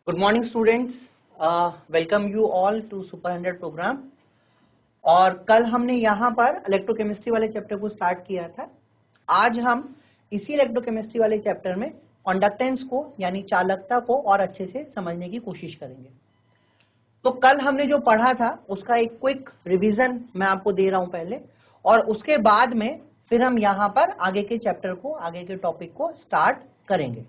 Good morning students, welcome you all to super 100 programme. और कल हमने यहाँ पर इलेक्ट्रोकेमिस्ट्री वाले चैप्टर को स्टार्ट किया था। आज हम इसी इलेक्ट्रोकेमिस्ट्री वाले चैप्टर में कंडक्टेंस को यानी चालकता को और अच्छे से समझने की कोशिश करेंगे। तो कल हमने जो पढ़ा था उसका एक क्विक रिवीजन मैं आपको दे रहा हूँ पहले, और उसके बाद में फिर हम यहाँ पर आगे के चैप्टर को, आगे के टॉपिक को स्टार्ट करेंगे।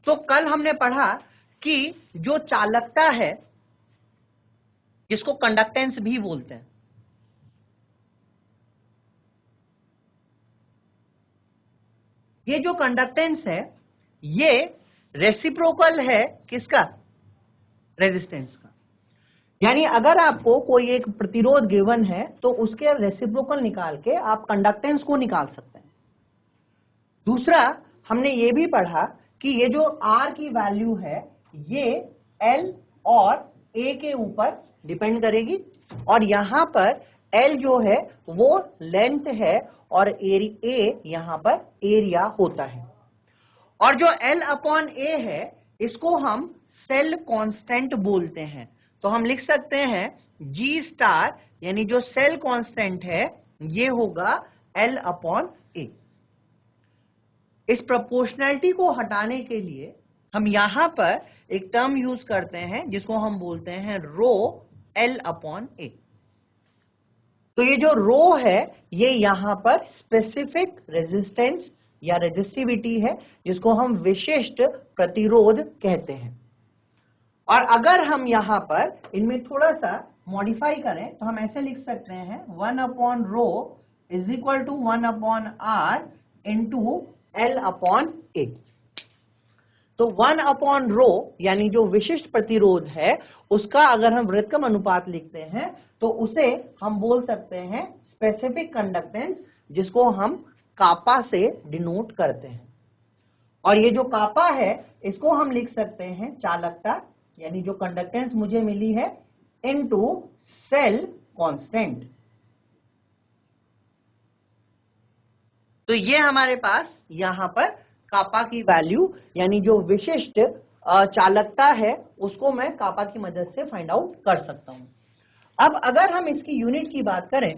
तो कल हमने पढ़ा कि जो चालकता है जिसको कंडक्टेंस भी बोलते हैं, ये जो कंडक्टेंस है ये रेसिप्रोकल है किसका? रेजिस्टेंस का। यानी अगर आपको कोई एक प्रतिरोध गिवन है तो उसके रेसिप्रोकल निकाल के आप कंडक्टेंस को निकाल सकते हैं। दूसरा, हमने ये भी पढ़ा कि ये जो R की वैल्यू है ये L और A के ऊपर डिपेंड करेगी, और यहां पर L जो है वो लेंथ है और A यहां पर एरिया होता है। और जो L अपॉन A है इसको हम सेल कांस्टेंट बोलते हैं। तो हम लिख सकते हैं G स्टार, यानी जो सेल कांस्टेंट है ये होगा L अपॉन A। इस प्रोपोर्शनैलिटी को हटाने के लिए हम यहां पर एक टर्म यूज करते हैं जिसको हम बोलते हैं रो L अपॉन A। तो ये जो रो है ये यहां पर स्पेसिफिक रेजिस्टेंस या रेजिस्टिविटी है जिसको हम विशिष्ट प्रतिरोध कहते हैं। और अगर हम यहां पर इनमें थोड़ा सा मॉडिफाई करें तो हम ऐसे लिख सकते हैं 1 upon rho is equal to 1 upon R into L upon A। तो 1 अपॉन रो यानी जो विशिष्ट प्रतिरोध है उसका अगर हम व्युत्क्रम अनुपात लिखते हैं तो उसे हम बोल सकते हैं स्पेसिफिक कंडक्टेंस, जिसको हम कापा से डिनोट करते हैं। और ये जो कापा है इसको हम लिख सकते हैं चालकता, यानी जो कंडक्टेंस मुझे मिली है इनटू सेल कांस्टेंट। तो ये हमारे पास यहां पर कापा की वैल्यू यानी जो विशिष्ट चालकता है उसको मैं कापा की मदद से फाइंड आउट कर सकता हूं। अब अगर हम इसकी यूनिट की बात करें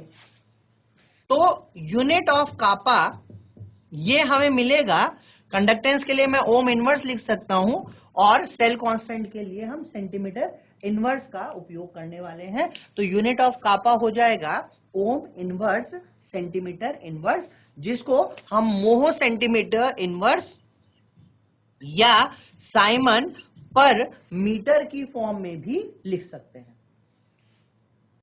तो यूनिट ऑफ कापा ये हमें मिलेगा, कंडक्टेंस के लिए मैं ओम इनवर्स लिख सकता हूं और सेल कांस्टेंट के लिए हम सेंटीमीटर इनवर्स का उपयोग करने वाले हैं। तो यूनिट ऑफ कापा हो जाएगा ओम इनवर्स सेंटीमीटर इनवर्स, जिसको हम मोहो सेंटीमीटर इनवर्स या साइमन पर मीटर की फॉर्म में भी लिख सकते हैं।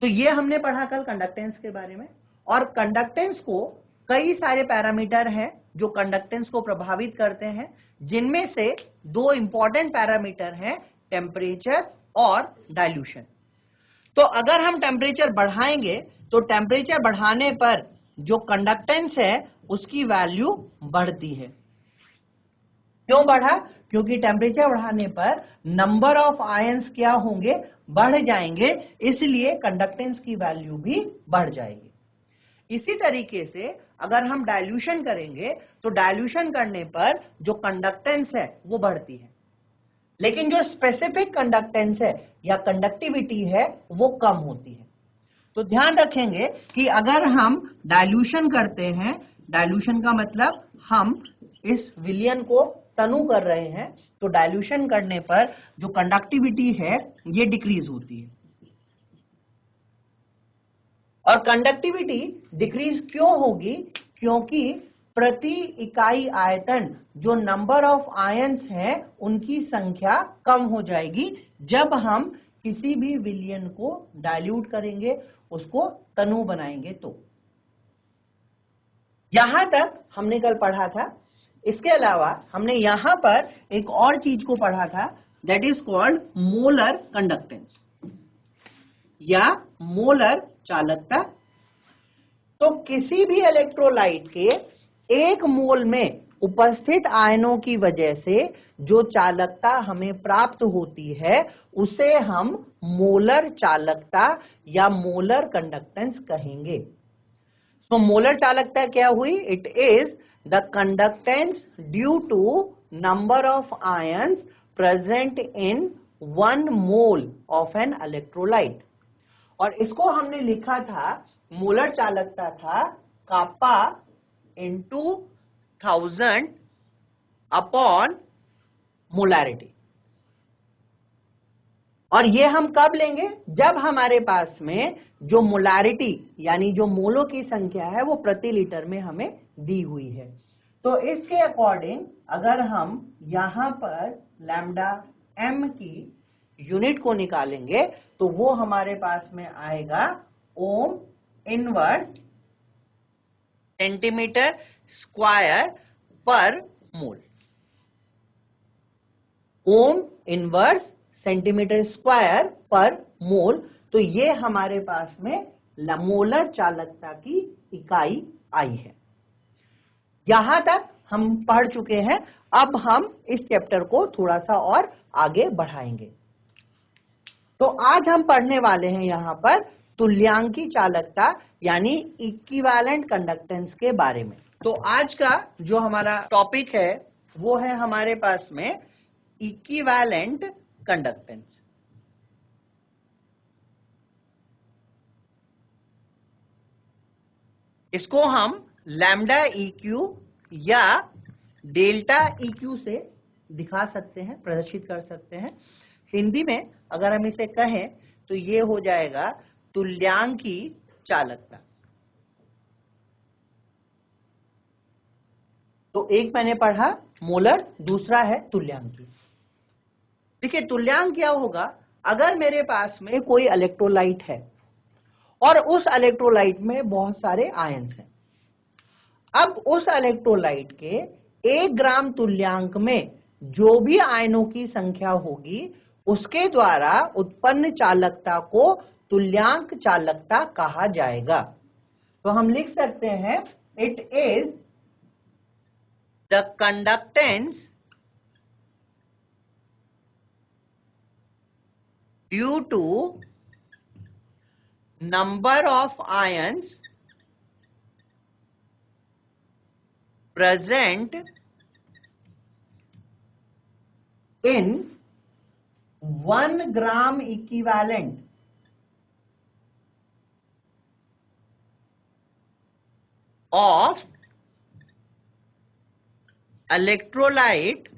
तो ये हमने पढ़ा कल कंडक्टेंस के बारे में। और कंडक्टेंस को कई सारे पैरामीटर हैं जो कंडक्टेंस को प्रभावित करते हैं, जिनमें से दो इंपॉर्टेंट पैरामीटर हैं टेम्परेचर और डाइल्यूशन। तो अगर हम टेम्परेचर बढ़ाएंगे तो टेम्परेचर बढ़ाने पर जो कंडक्टेंस है उसकी वैल्यू बढ़ती है। क्यों बढ़ा? क्योंकि टेम्परेचर बढ़ाने पर नंबर ऑफ आयंस क्या होंगे? बढ़ जाएंगे, इसलिए कंडक्टेंस की वैल्यू भी बढ़ जाएगी। इसी तरीके से अगर हम डाइल्यूशन करेंगे तो डाइल्यूशन करने पर जो कंडक्टेंस है वो बढ़ती है, लेकिन जो स्पेसिफिक कंडक्टेंस है या कंडक्टिविटी है वो कम होती है। तो ध्यान रखेंगे कि अगर हम डाइल्यूशन करते हैं, डाइल्यूशन का मतलब हम इस विलयन को तनु कर रहे हैं, तो डाइल्यूशन करने पर जो कंडक्टिविटी है ये डिक्रीज होती है। और कंडक्टिविटी डिक्रीज क्यों होगी? क्योंकि प्रति इकाई आयतन जो नंबर ऑफ आयंस हैं उनकी संख्या कम हो जाएगी जब हम किसी भी विलयन को डाइल्यूट करेंगे, उसको तनु बनाएंगे। तो यहां तक हमने कल पढ़ा था। इसके अलावा हमने यहां पर एक और चीज को पढ़ा था, that is called molar conductance या मोलर चालकता। तो किसी भी इलेक्ट्रोलाइट के एक मोल में उपस्थित आयनों की वजह से जो चालकता हमें प्राप्त होती है उसे हम मोलर चालकता या मोलर कंडक्टेंस कहेंगे। तो मोलर चालकता क्या हुई? It is the conductance due to number of ions present in 1 mole of an electrolyte. और इसको हमने लिखा था, मोलर चालकता था कापा इंटू 1000 अपॉन मोलैरिटी। और ये हम कब लेंगे? जब हमारे पास में जो मोलैरिटी यानी जो मोलों की संख्या है वो प्रति लीटर में हमें दी हुई है। तो इसके अकॉर्डिंग अगर हम यहां पर लैम्डा m की यूनिट को निकालेंगे तो वो हमारे पास में आएगा ओम इनवर्स सेंटीमीटर स्क्वायर पर मोल। ओम इनवर्स सेंटीमीटर स्क्वायर पर मोल। तो ये हमारे पास में मोलर चालकता की इकाई आई है। यहां तक हम पढ़ चुके हैं। अब हम इस चैप्टर को थोड़ा सा और आगे बढ़ाएंगे। तो आज हम पढ़ने वाले हैं यहां पर तुल्यांकी चालकता यानी इक्विवेलेंट कंडक्टेंस के बारे में। तो आज का जो हमारा टॉपिक है वो है हमारे पास में इक्विवेलेंट कंडक्टेंस। इसको हम लैम्डा EQ या डेल्टा EQ से दिखा सकते हैं, प्रदर्शित कर सकते हैं। हिंदी में अगर हम इसे कहें तो ये हो जाएगा तुल्यांकी चालकता। तो एक मैंने पढ़ा मोलर, दूसरा है तुल्यांकी। देखिए तुल्यांक क्या होगा? अगर मेरे पास में कोई इलेक्ट्रोलाइट है और उस इलेक्ट्रोलाइट में बहुत सारे आयन्स हैं। अब उस इलेक्ट्रोलाइट के 1 ग्राम तुल्यांक में जो भी आयनों की संख्या होगी उसके द्वारा उत्पन्न चालकता को तुल्यांक चालकता कहा जाएगा। तो हम लिख सकते हैं it is the conductance due to number of ions present in 1 gram equivalent of electrolyte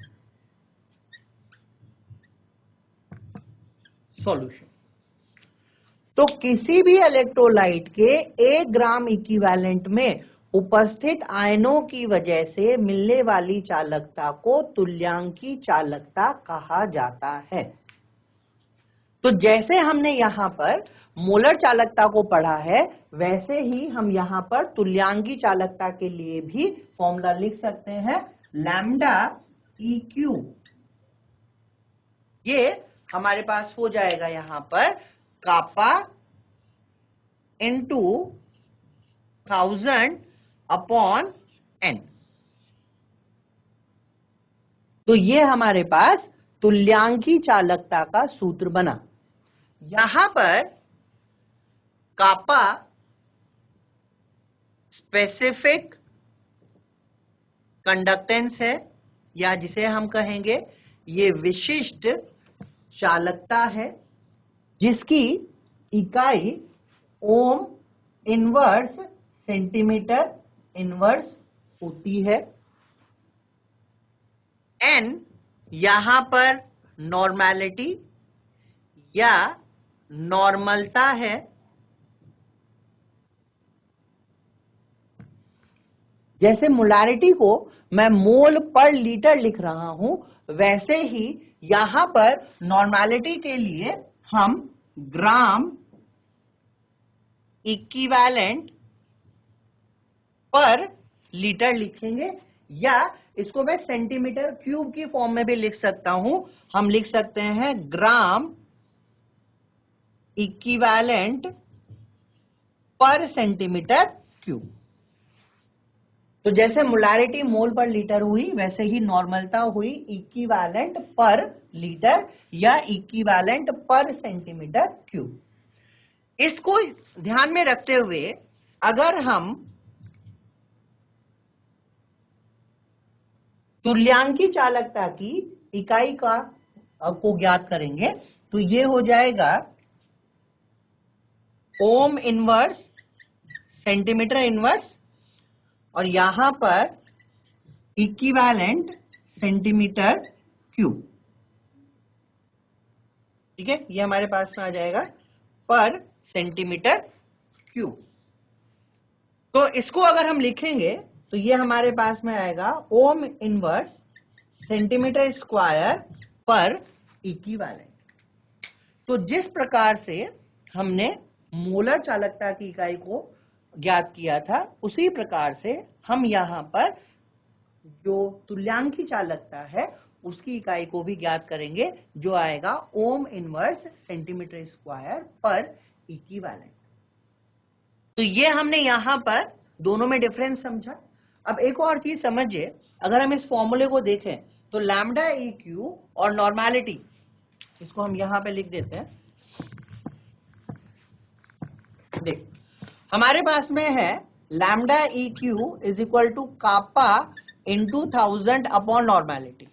solution। तो किसी भी इलेक्ट्रोलाइट के 1 ग्राम इक्विवेलेंट में उपस्थित आयनों की वजह से मिलने वाली चालकता को तुल्यांकी चालकता कहा जाता है। तो जैसे हमने यहां पर मोलर चालकता को पढ़ा है वैसे ही हम यहां पर तुल्यांकी चालकता के लिए भी फॉर्मूला लिख सकते हैं, लैम्डा EQ। ये हमारे पास हो जाएगा यहां पर कापा इंटू 1000 अपॉन n। तो ये हमारे पास तुल्यांकी चालकता का सूत्र बना। यहां पर कापा स्पेसिफिक कंडक्टेंस है या जिसे हम कहेंगे ये विशिष्ट चालकता है जिसकी इकाई ओम इनवर्स सेंटीमीटर इनवर्स होती है। n यहां पर नॉर्मेलिटी या नॉर्मलता है। जैसे मोलैरिटी को मैं मोल पर लीटर लिख रहा हूं वैसे ही यहां पर नॉर्मेलिटी के लिए हम ग्राम इक्विवेलेंट पर लीटर लिखेंगे या इसको मैं सेंटीमीटर क्यूब की फॉर्म में भी लिख सकता हूं। हम लिख सकते हैं ग्राम इक्विवेलेंट पर सेंटीमीटर क्यूब। तो जैसे मोलैरिटी मोल पर लीटर हुई वैसे ही नॉर्मलता हुई इक्विवेलेंट पर लीटर या इक्विवेलेंट पर सेंटीमीटर क्यूब। इसको ध्यान में रखते हुए अगर हम तुल्यांकी चालकता की इकाई का को ज्ञात करेंगे तो ये हो जाएगा ओम इनवर्स सेंटीमीटर इनवर्स और यहां पर इक्विवेलेंट सेंटीमीटर क्यूब। ठीक है, ये हमारे पास में आ जाएगा पर सेंटीमीटर क्यूब। तो इसको अगर हम लिखेंगे तो ये हमारे पास में आएगा ओम इनवर्स सेंटीमीटर स्क्वायर पर इक्विवेलेंट। तो जिस प्रकार से हमने मोलर चालकता की इकाई को ज्ञात किया था उसी प्रकार से हम यहां पर जो तुल्यांकी चालकता है उसकी इकाई को भी ज्ञात करेंगे जो आएगा ओम इनवर्स सेंटीमीटर स्क्वायर पर इक्विवेलेंट। तो ये हमने यहां पर दोनों में डिफरेंस समझा। अब एक और चीज समझिए, अगर हम इस फॉर्मूले को देखें तो लैम्डा ई क्यू और नॉर्मेलिटी, इसको हम यहां पे लिख देते हैं। देख, हमारे पास में है lambda E Q is equal to kappa into 1000 upon normality,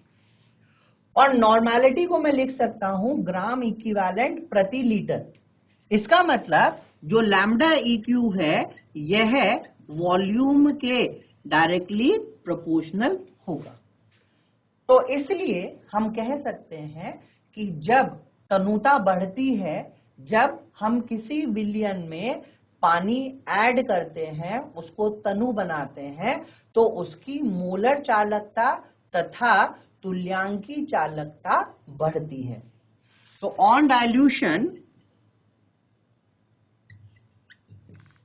और नॉर्मेलिटी को मैं लिख सकता हूं ग्राम इक्विवेलेंट प्रति लीटर। इसका मतलब जो लैम्डा ई क्यू है यह वॉल्यूम के डायरेक्टली प्रोपोर्शनल होगा। तो इसलिए हम कह सकते हैं कि जब तनुता बढ़ती है, जब हम किसी विलयन में पानी ऐड करते हैं, उसको तनु बनाते हैं, तो उसकी मोलर चालकता तथा तुल्यांकी चालकता बढ़ती है। तो on dilution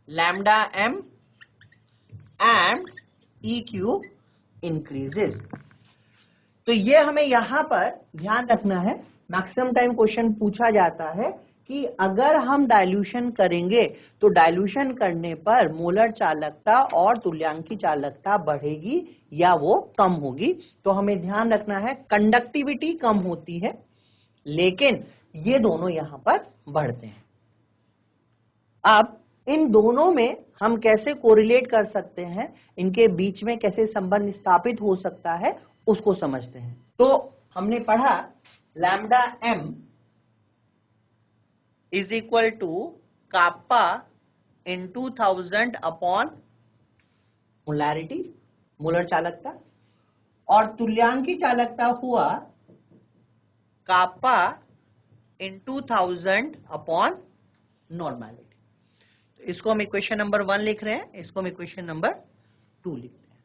lambda M and E Q increases. तो ये हमें यहां पर ध्यान रखना है। मैक्सिमम टाइम क्वेश्चन पूछा जाता है कि अगर हम डाइल्यूशन करेंगे तो डाइल्यूशन करने पर मोलर चालकता और तुल्यांकी चालकता बढ़ेगी या वो कम होगी। तो हमें ध्यान रखना है कंडक्टिविटी कम होती है लेकिन ये दोनों यहां पर बढ़ते हैं। अब इन दोनों में हम कैसे कोरिलेट कर सकते हैं, इनके बीच में कैसे संबंध स्थापित हो सकता है, उसको समझते हैं। तो हमने पढ़ा lambda M is equal to kappa into 1000 upon molarity, molar चालकता, और तुल्यांकी चालकता हुआ कापा इंटू 1000 अपॉन नॉर्मेलिटी। तो इसको हम इक्वेशन नंबर 1 लिख रहे हैं, इसको हम इक्वेशन नंबर 2 लिख रहे हैं।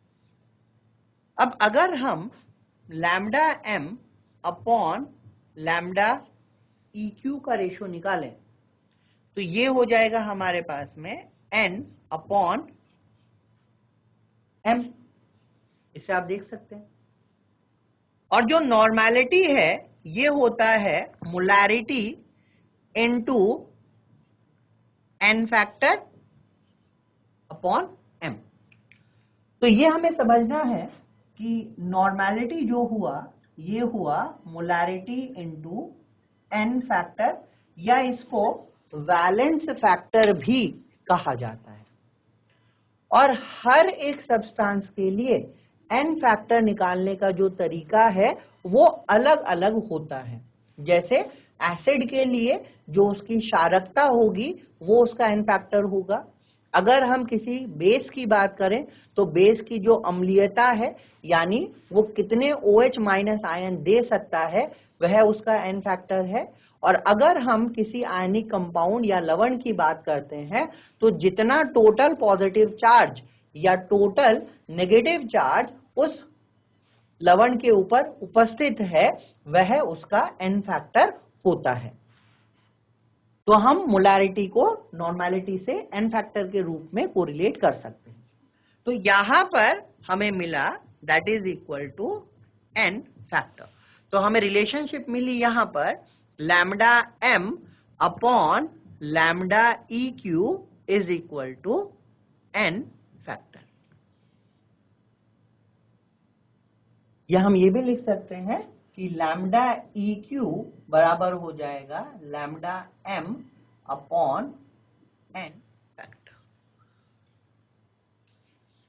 अब अगर हम lambda M upon lambda E Q का रेशो निकालें तो ये हो जाएगा हमारे पास में n अपॉन m, इसे आप देख सकते हैं। और जो नॉर्मेलिटी है ये होता है molarity into n factor upon m। तो ये हमें समझना है कि नॉर्मेलिटी जो हुआ ये हुआ मोलैरिटी इनटू n फैक्टर, या इसको वैलेंस फैक्टर भी कहा जाता है। और हर एक सब्सटेंस के लिए n फैक्टर निकालने का जो तरीका है वो अलग अलग होता है। जैसे एसिड के लिए जो उसकी क्षारकता होगी वो उसका n फैक्टर होगा। अगर हम किसी बेस की बात करें तो बेस की जो अम्लीयता है, यानी वो कितने OH माइनस आयन दे सकता है, वह उसका n फैक्टर है। और अगर हम किसी आयनिक कंपाउंड या लवण की बात करते हैं तो जितना टोटल पॉजिटिव चार्ज या टोटल नेगेटिव चार्ज उस लवण के ऊपर उपस्थित है वह उसका n फैक्टर होता है। तो हम मोलैरिटी को नॉर्मेलिटी से n फैक्टर के रूप में कोरिलेट कर सकते हैं। तो यहां पर हमें मिला that is equal to n factor. तो हमें रिलेशनशिप मिली यहां पर lambda m upon lambda E Q is equal to n factor. या हम ये भी लिख सकते हैं कि लैम्डा ई क्यू बराबर हो जाएगा lambda m upon n factor.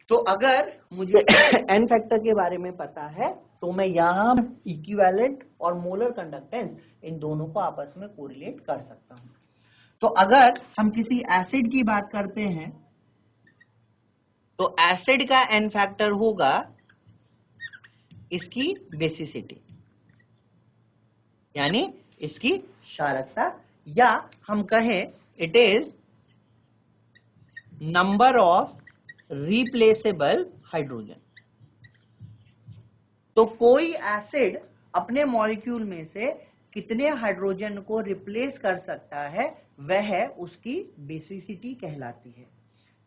तो अगर मुझे n फैक्टर के बारे में पता है तो मैं यहां इक्विवेलेंट और मोलर कंडक्टेंस इन दोनों को आपस में कोरिलेट कर सकता हूं। तो अगर हम किसी एसिड की बात करते हैं तो एसिड का एन फैक्टर होगा इसकी बेसिसिटी, यानी इसकी क्षारकता, या हम कहें it is number of replaceable hydrogen. तो कोई एसिड अपने मॉलिक्यूल में से कितने हाइड्रोजन को रिप्लेस कर सकता है वह उसकी बेसिसिटी कहलाती है।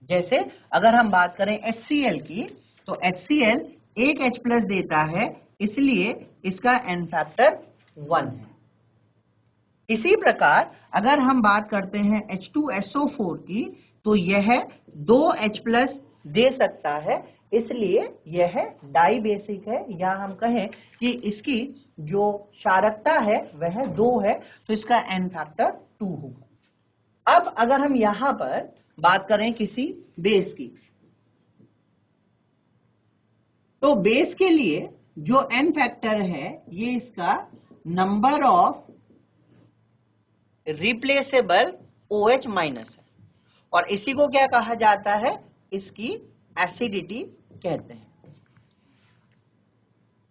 जैसे अगर हम बात करें HCl की, तो HCl एक H+ देता है, इसलिए इसका एन फैक्टर 1 है। इसी प्रकार अगर हम बात करते हैं H2SO4 की, तो यह 2 H+ दे सकता है, इसलिए यह डाई बेसिक है, या हम कहें कि इसकी जो क्षारकता है वह 2 है, तो इसका एन फैक्टर 2 होगा। अब अगर हम यहां पर बात करें किसी बेस की, तो बेस के लिए जो एन फैक्टर है ये इसका नंबर ऑफ रिप्लेसेबल OH- है, और इसी को क्या कहा जाता है, इसकी एसिडिटी कहते हैं।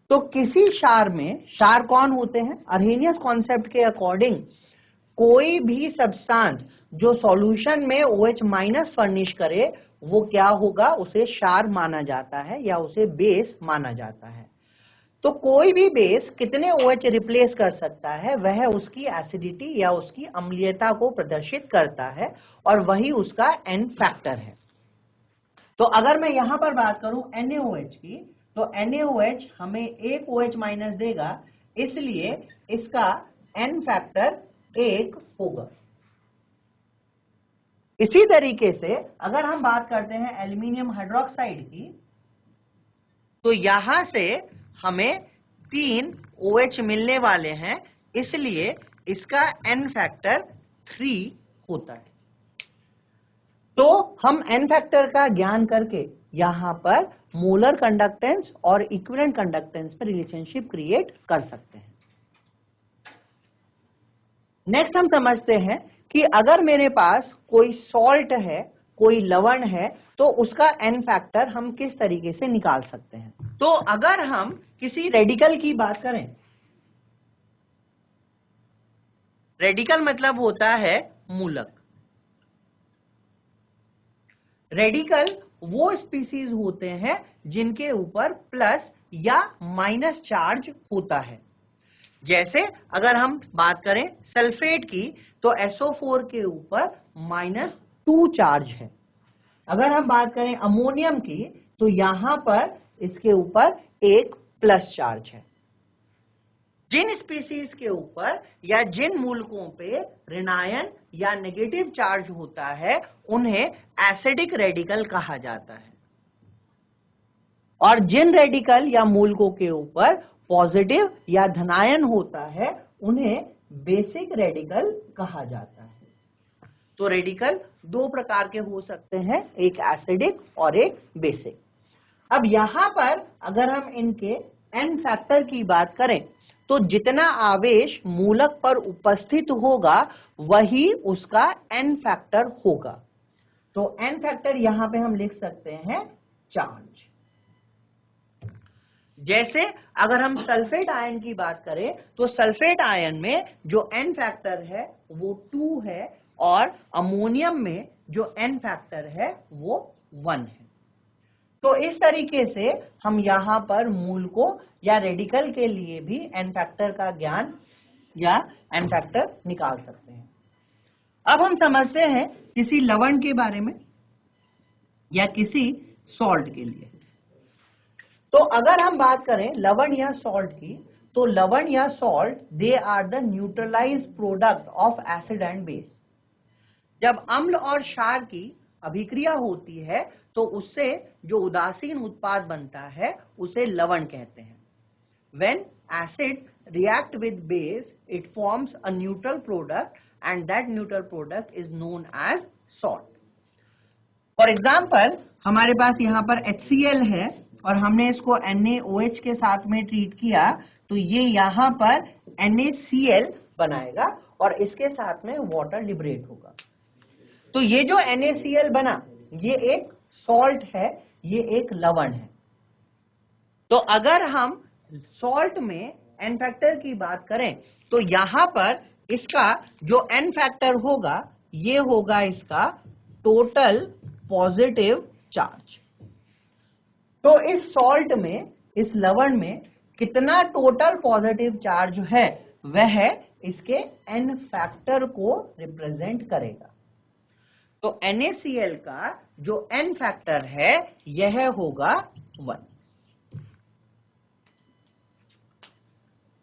तो किसी क्षार में, क्षार कौन होते हैं, अर्हेनियस कॉन्सेप्ट के अकॉर्डिंग कोई भी सब्सटेंस जो सॉल्यूशन में OH- फर्निश करे वो क्या होगा, उसे क्षार माना जाता है या उसे बेस माना जाता है। तो कोई भी बेस कितने OH रिप्लेस कर सकता है वह उसकी एसिडिटी या उसकी अम्लीयता को प्रदर्शित करता है, और वही उसका एन फैक्टर है। तो अगर मैं यहां पर बात करूं NaOH की, तो NaOH हमें एक OH- देगा, इसलिए इसका एन फैक्टर 1 होगा। इसी तरीके से अगर हम बात करते हैं एल्यूमिनियम हाइड्रोक्साइड की, तो यहां से हमें 3 OH मिलने वाले हैं, इसलिए इसका एन फैक्टर 3 होता है। तो हम एन फैक्टर का ज्ञान करके यहां पर मोलर कंडक्टेंस और इक्विवेलेंट कंडक्टेंस में रिलेशनशिप क्रिएट कर सकते हैं। नेक्स्ट हम समझते हैं कि अगर मेरे पास कोई सॉल्ट है, कोई लवण है, तो उसका एन फैक्टर हम किस तरीके से निकाल सकते हैं। तो अगर हम किसी रेडिकल की बात करें, रेडिकल मतलब होता है मूलक। रेडिकल वो स्पीसीज होते हैं जिनके ऊपर प्लस या माइनस चार्ज होता है। जैसे अगर हम बात करें सल्फेट की, तो SO4 के ऊपर -2 चार्ज है। अगर हम बात करें अमोनियम की, तो यहां पर इसके ऊपर एक प्लस चार्ज है। जिन स्पीसीज के ऊपर या जिन मूलकों पे ऋणायन या नेगेटिव चार्ज होता है उन्हें एसिडिक रेडिकल कहा जाता है, और जिन रेडिकल या मूलकों के ऊपर पॉजिटिव या धनायन होता है उन्हें बेसिक रेडिकल कहा जाता है। तो रेडिकल 2 प्रकार के हो सकते हैं, एक एसिडिक और एक बेसिक। अब यहां पर अगर हम इनके एन फैक्टर की बात करें, तो जितना आवेश मूलक पर उपस्थित होगा वही उसका एन फैक्टर होगा। तो एन फैक्टर यहां पे हम लिख सकते हैं चार्ज। जैसे अगर हम सल्फेट आयन की बात करें, तो सल्फेट आयन में जो एन फैक्टर है वो 2 है, और अमोनियम में जो एन फैक्टर है वो 1 है। तो इस तरीके से हम यहां पर मूलकों या रेडिकल के लिए भी एन फैक्टर का ज्ञान या एन फैक्टर निकाल सकते हैं। अब हम समझते हैं किसी लवण के बारे में या किसी सॉल्ट के लिए। तो अगर हम बात करें लवण या सॉल्ट की, तो लवण या salt they are the neutralize product of acid and base. जब अम्ल और क्षार की अभिक्रिया होती है तो उससे जो उदासीन उत्पाद बनता है उसे लवण कहते हैं। When acid react with base, it forms a neutral product and that neutral product is known as salt. For example, हमारे पास यहाँ पर HCl है, और हमने इसको NaOH के साथ में ट्रीट किया तो ये यहां पर NaCl बनाएगा और इसके साथ में वाटर लिबरेट होगा। तो ये जो NaCl बना ये एक सॉल्ट है, ये एक लवण है। तो अगर हम सॉल्ट में N फैक्टर की बात करें तो यहां पर इसका जो N फैक्टर होगा ये होगा इसका टोटल पॉजिटिव चार्ज। तो इस सॉल्ट में, इस लवण में कितना टोटल पॉजिटिव चार्ज है वह इसके N फैक्टर को रिप्रेजेंट करेगा। तो NaCl का जो N फैक्टर है यह होगा 1।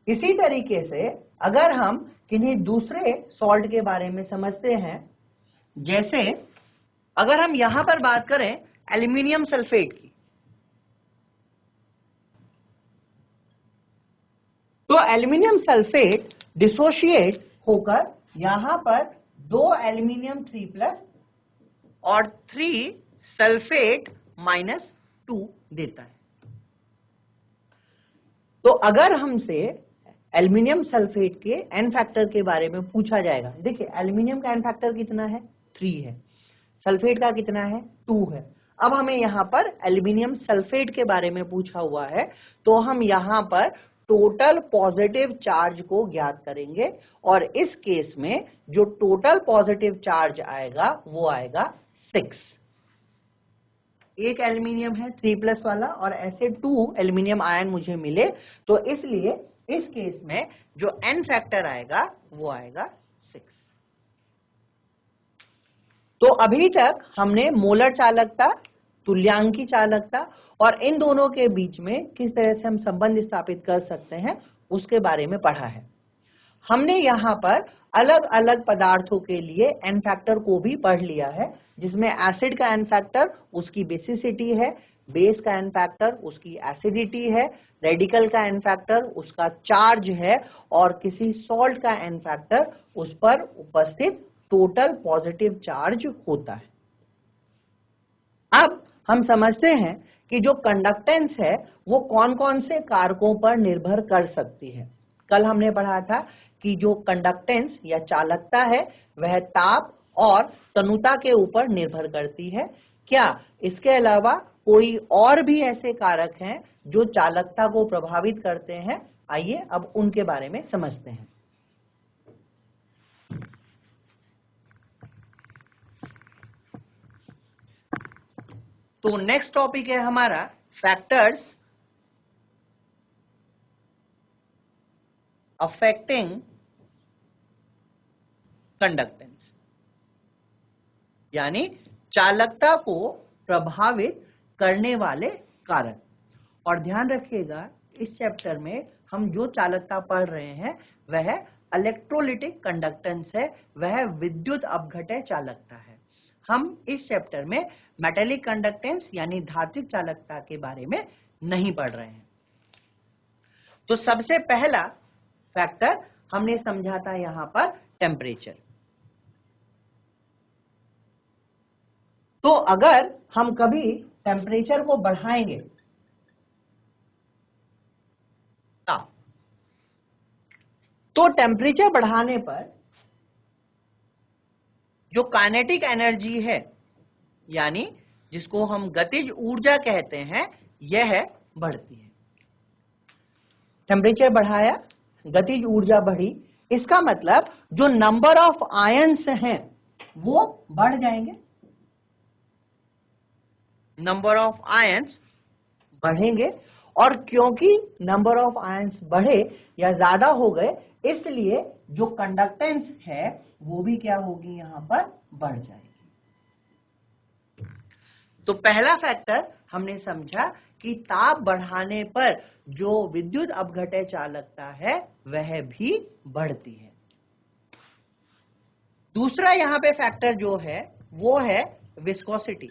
इसी तरीके से अगर हम किन्हीं दूसरे सॉल्ट के बारे में समझते हैं, जैसे अगर हम यहां पर बात करें एल्यूमिनियम सल्फेट की, तो एल्यूमिनियम सल्फेट डिसोशिएट होकर यहां पर 2 एल्यूमिनियम 3+ और 3 सल्फेट -2 देता है। तो अगर हमसे एल्यूमिनियम सल्फेट के N फैक्टर के बारे में पूछा जाएगा, देखिए एल्यूमिनियम का N फैक्टर कितना है 3 है, सल्फेट का कितना है 2 है। अब हमें यहाँ पर एल्यूमिनियम सल्फेट के बारे में पूछा हुआ है तो हम यहाँ पर टोटल पॉजिटिव चार्ज को ज्ञात करेंगे और इस केस में जो टोटल पॉजिटिव चार्ज आएगा वो आएगा 6। एक एल्यूमिनियम है 3+ वाला और ऐसे 2 एल्यूमिनियम आयन मुझे मिले, तो इसलिए इस केस में जो N फैक्टर आएगा वो आएगा 6। तो अभी तक हमने मोलर चालकता, तुल्यांकी चालकता और इन दोनों के बीच में किस तरह से हम संबंध स्थापित कर सकते हैं उसके बारे में पढ़ा है। हमने यहाँ पर अलग अलग पदार्थों के लिए N फैक्टर को भी पढ़ लिया है, जिसमें एसिड का N फैक्टर उसकी बेसिसिटी है, बेस का N फैक्टर उसकी एसिडिटी है, रेडिकल का N फैक्टर उसका चार्ज है और किसी सॉल्ट का N फैक्टर उस पर उपस्थित टोटल पॉजिटिव चार्ज होता है। अब हम समझते हैं कि जो कंडक्टेंस है वो कौन कौन से कारकों पर निर्भर कर सकती है। कल हमने पढ़ा था कि जो कंडक्टेंस या चालकता है वह ताप और तनुता के ऊपर निर्भर करती है। क्या इसके अलावा कोई और भी ऐसे कारक हैं जो चालकता को प्रभावित करते हैं? आइए अब उनके बारे में समझते हैं। तो नेक्स्ट टॉपिक है हमारा फैक्टर्स अफेक्टिंग कंडक्टेंस, यानी चालकता को प्रभावित करने वाले कारक। और ध्यान रखिएगा इस चैप्टर में हम जो चालकता पढ़ रहे हैं वह इलेक्ट्रोलिटिक कंडक्टेंस है, वह विद्युत अपघटय चालकता है। हम इस चैप्टर में मेटेलिक कंडक्टेंस यानी धात्विक चालकता के बारे में नहीं पढ़ रहे हैं। तो सबसे पहला फैक्टर हमने समझा था यहां पर टेम्परेचर। तो अगर हम कभी टेम्परेचर को बढ़ाएंगे तो टेम्परेचर बढ़ाने पर जो काइनेटिक एनर्जी है, यानी जिसको हम गतिज ऊर्जा कहते हैं, यह बढ़ती है। टेम्परेचर बढ़ाया, गतिज ऊर्जा बढ़ी, इसका मतलब जो नंबर ऑफ आयंस हैं वो बढ़ जाएंगे। नंबर ऑफ आयंस बढ़ेंगे और क्योंकि नंबर ऑफ आयंस बढ़े या ज्यादा हो गए इसलिए जो कंडक्टेंस है वो भी क्या होगी, यहां पर बढ़ जाएगी। तो पहला फैक्टर हमने समझा कि ताप बढ़ाने पर जो विद्युत अपघटय चालकता है वह भी बढ़ती है। दूसरा यहां पे फैक्टर जो है वो है विस्कोसिटी,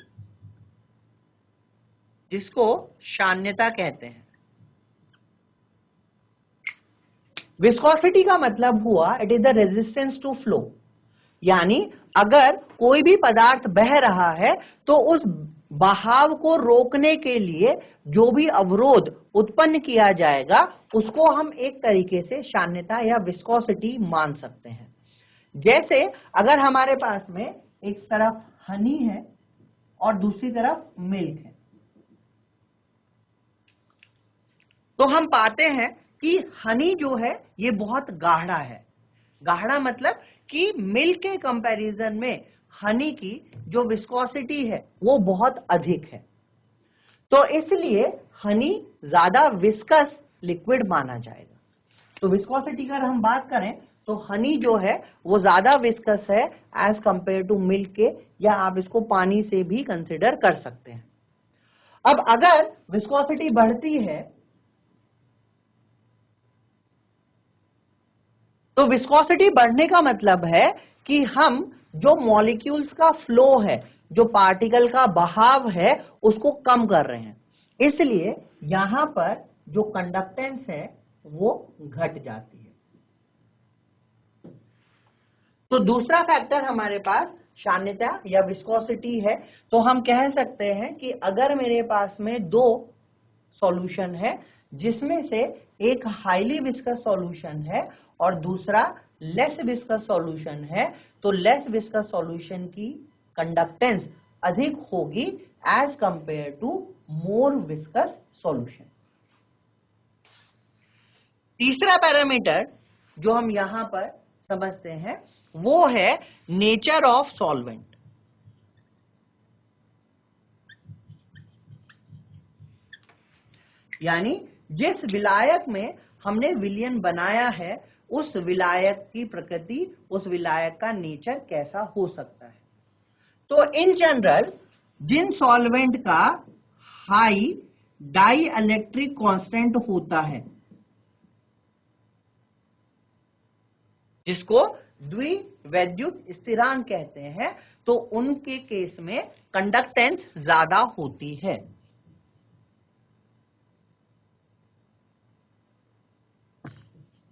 जिसको शान्यता कहते हैं। विस्कोसिटी का मतलब हुआ it is the resistance to flow, यानी अगर कोई भी पदार्थ बह रहा है तो उस बहाव को रोकने के लिए जो भी अवरोध उत्पन्न किया जाएगा उसको हम एक तरीके से साम्यता या विस्कोसिटी मान सकते हैं। जैसे अगर हमारे पास में एक तरफ हनी है और दूसरी तरफ मिल्क है, तो हम पाते हैं कि हनी जो है ये बहुत गाढ़ा है। गाढ़ा मतलब कि मिल्क के कंपैरिजन में हनी की जो विस्कोसिटी है वो बहुत अधिक है, तो इसलिए हनी ज्यादा विस्कस लिक्विड माना जाएगा। तो विस्कोसिटी का अगर हम बात करें तो हनी जो है वो ज्यादा विस्कस है एज कंपेयर टू मिल्क के, या आप इसको पानी से भी कंसिडर कर सकते हैं। अब अगर विस्कोसिटी बढ़ती है तो विस्कोसिटी बढ़ने का मतलब है कि हम जो मॉलिक्यूल्स का फ्लो है, जो पार्टिकल का बहाव है, उसको कम कर रहे हैं, इसलिए यहां पर जो कंडक्टेंस है वो घट जाती है। तो दूसरा फैक्टर हमारे पास साम्यता या विस्कोसिटी है। तो हम कह सकते हैं कि अगर मेरे पास में दो सॉल्यूशन है जिसमें से एक हाईली विस्कस सॉल्यूशन है और दूसरा लेस विस्कस सॉल्यूशन है, तो लेस विस्कस सॉल्यूशन की कंडक्टेंस अधिक होगी as compare to more viscous solution. तीसरा पैरामीटर जो हम यहां पर समझते हैं वो है नेचर ऑफ सॉल्वेंट। यानी जिस विलायक में हमने विलयन बनाया है उस विलायक की प्रकृति, उस विलायक का नेचर कैसा हो सकता है। तो इन जनरल जिन सॉल्वेंट का हाई डाई इलेक्ट्रिक कांस्टेंट होता है, जिसको द्विवैद्युत स्थिरांक कहते हैं, तो उनके केस में कंडक्टेंस ज्यादा होती है।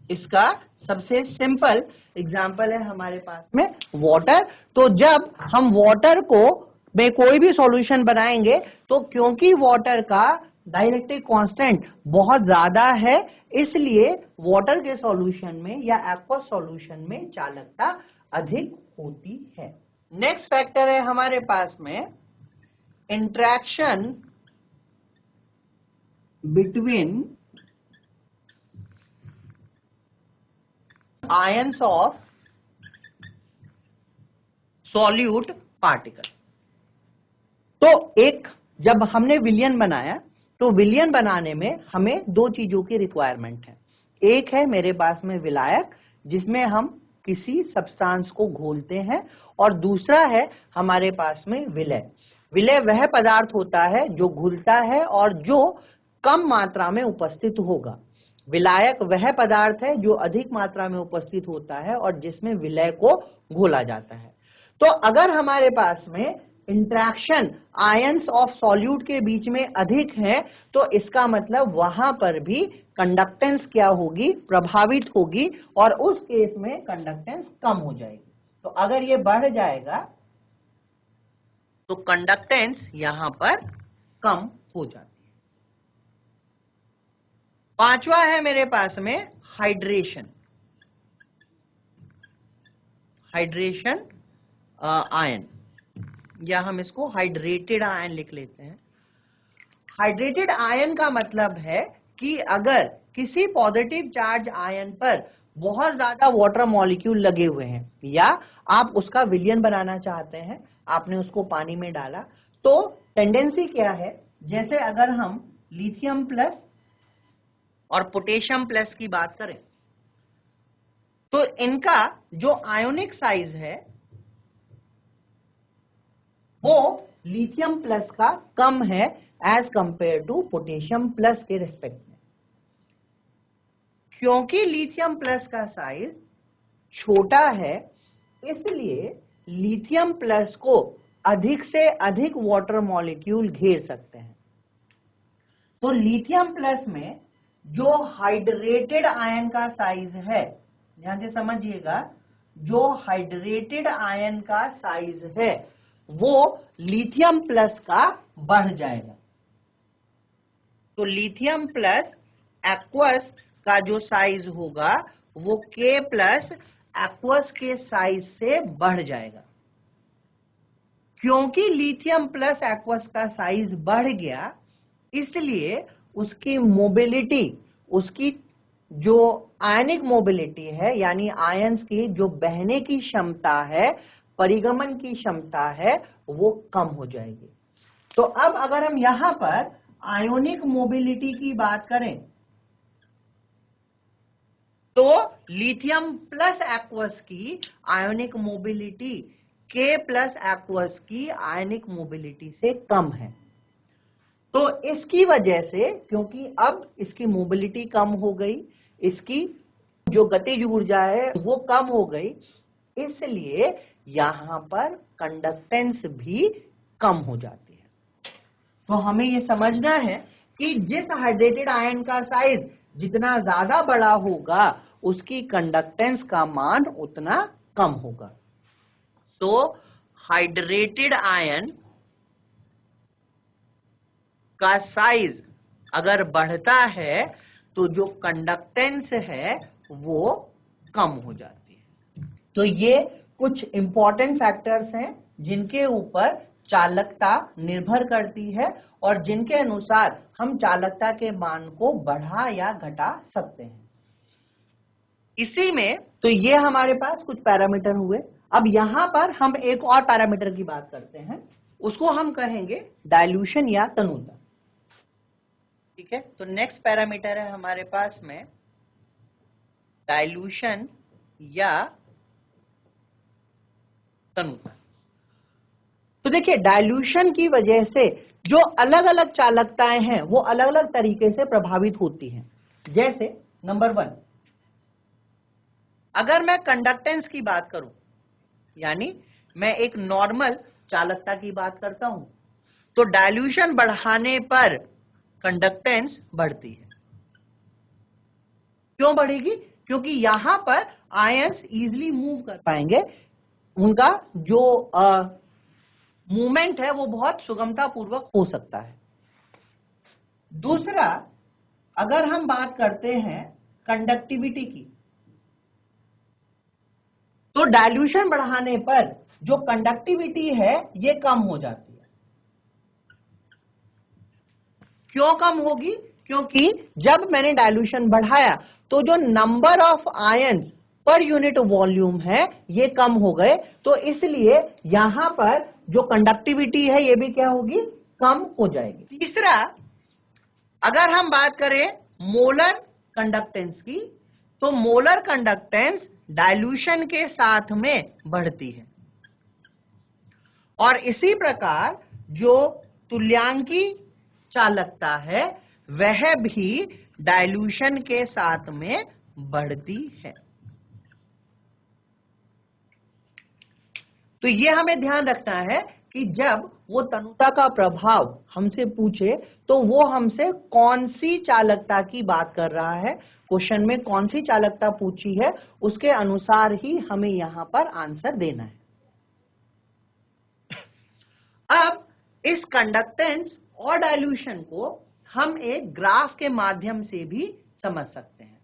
इसका सबसे सिंपल एग्जांपल है हमारे पास में वाटर। तो जब हम वाटर को में कोई भी सॉल्यूशन बनाएंगे तो क्योंकि वाटर का डाइलेक्ट्रिक कांस्टेंट बहुत ज्यादा है, इसलिए वाटर के सॉल्यूशन में या एक्वस सॉल्यूशन में चालकता अधिक होती है। नेक्स्ट फैक्टर है हमारे पास में interaction between ions of solute particle. तो एक जब हमने विलयन बनाया तो विलयन बनाने में हमें दो चीजों की रिक्वायरमेंट है। एक है मेरे पास में विलायक जिसमें हम किसी सब्सटेंस को घोलते हैं, और दूसरा है हमारे पास में विलय। विलय वह पदार्थ होता है जो घुलता है और जो कम मात्रा में उपस्थित होगा। विलायक वह पदार्थ है जो अधिक मात्रा में उपस्थित होता है और जिसमें विलय को घोला जाता है। तो अगर हमारे पास में इंटरेक्शन आयंस ऑफ सॉल्यूट के बीच में अधिक है तो इसका मतलब वहां पर भी कंडक्टेंस क्या होगी, प्रभावित होगी, और उस केस में कंडक्टेंस कम हो जाएगी। तो अगर ये बढ़ जाएगा तो कंडक्टेंस यहां पर कम हो जाती है। पांचवा है मेरे पास में हाइड्रेशन। हाइड्रेशन आयन, या हम इसको हाइड्रेटेड आयन लिख लेते हैं। हाइड्रेटेड आयन का मतलब है कि अगर किसी पॉजिटिव चार्ज आयन पर बहुत ज्यादा वाटर मॉलिक्यूल लगे हुए हैं या आप उसका विलयन बनाना चाहते हैं, आपने उसको पानी में डाला, तो टेंडेंसी क्या है, जैसे अगर हम लिथियम प्लस और पोटेशियम प्लस की बात करें तो इनका जो आयोनिक साइज है वो लिथियम प्लस का कम है as compare to potassium plus के रिस्पेक्ट में। क्योंकि लिथियम प्लस का साइज छोटा है इसलिए लिथियम प्लस को अधिक से अधिक वाटर मॉलिक्यूल घेर सकते हैं। तो लिथियम प्लस में जो हाइड्रेटेड आयन का साइज है, ध्यान से समझिएगा, जो हाइड्रेटेड आयन का साइज है वो लिथियम प्लस का बढ़ जाएगा। तो लिथियम प्लस एक्वस का जो साइज होगा वो K प्लस एक्वस के साइज से बढ़ जाएगा। क्योंकि लिथियम प्लस एक्वस का साइज बढ़ गया, इसलिए उसकी मोबिलिटी, उसकी जो आयनिक मोबिलिटी है, यानी आयंस की जो बहने की क्षमता है, परिगमन की क्षमता है, वो कम हो जाएगी। तो अब अगर हम यहां पर आयोनिक मोबिलिटी की बात करें तो लिथियम प्लस एक्वस की ionic mobility K plus aqueous की आयनिक मोबिलिटी से कम है। तो इसकी वजह से, क्योंकि अब इसकी मोबिलिटी कम हो गई, इसकी जो गतिज ऊर्जा है वो कम हो गई, इसलिए यहां पर कंडक्टेंस भी कम हो जाती है। तो हमें ये समझना है कि जिस हाइड्रेटेड आयन का साइज जितना ज्यादा बड़ा होगा, उसकी कंडक्टेंस का मान उतना कम होगा। तो हाइड्रेटेड आयन का साइज अगर बढ़ता है तो जो कंडक्टेंस है वो कम हो जाती है। तो ये कुछ इंपॉर्टेंट फैक्टर्स हैं जिनके ऊपर चालकता निर्भर करती है और जिनके अनुसार हम चालकता के मान को बढ़ा या घटा सकते हैं। इसी में तो ये हमारे पास कुछ पैरामीटर हुए। अब यहां पर हम एक और पैरामीटर की बात करते हैं, उसको हम कहेंगे डाइल्यूशन या तनुता। ठीक है, तो नेक्स्ट पैरामीटर है हमारे पास में डाइल्यूशन या तनुता। तो देखिए, डाइल्यूशन की वजह से जो अलग अलग चालकताएं हैं वो अलग अलग तरीके से प्रभावित होती हैं। जैसे नंबर 1, अगर मैं कंडक्टेंस की बात करूं, यानी मैं एक नॉर्मल चालकता की बात करता हूं, तो डाइल्यूशन बढ़ाने पर कंडक्टेंस बढ़ती है। क्यों बढ़ेगी? क्योंकि यहां पर आयंस इजीली मूव कर पाएंगे, उनका जो मूवमेंट है वो बहुत सुगमता पूर्वक हो सकता है। दूसरा, अगर हम बात करते हैं कंडक्टिविटी की, तो डाइल्यूशन बढ़ाने पर जो कंडक्टिविटी है ये कम हो जाती है। क्यों कम होगी? क्योंकि जब मैंने डाइल्यूशन बढ़ाया तो जो number of ions per unit volume है ये कम हो गए, तो इसलिए यहां पर जो कंडक्टिविटी है ये भी क्या होगी? कम हो जाएगी। तीसरा, अगर हम बात करें मोलर कंडक्टेंस की, तो मोलर कंडक्टेंस डाइल्यूशन के साथ में बढ़ती है और इसी प्रकार जो तुल्यांकी चालकता है वह भी डाइल्यूशन के साथ में बढ़ती है। तो ये हमें ध्यान रखना है कि जब वो तनुता का प्रभाव हमसे पूछे तो वो हमसे कौन सी चालकता की बात कर रहा है, क्वेश्चन में कौन सी चालकता पूछी है, उसके अनुसार ही हमें यहां पर आंसर देना है। अब इस कंडक्टेंस और डाइल्यूशन को हम एक ग्राफ के माध्यम से भी समझ सकते हैं।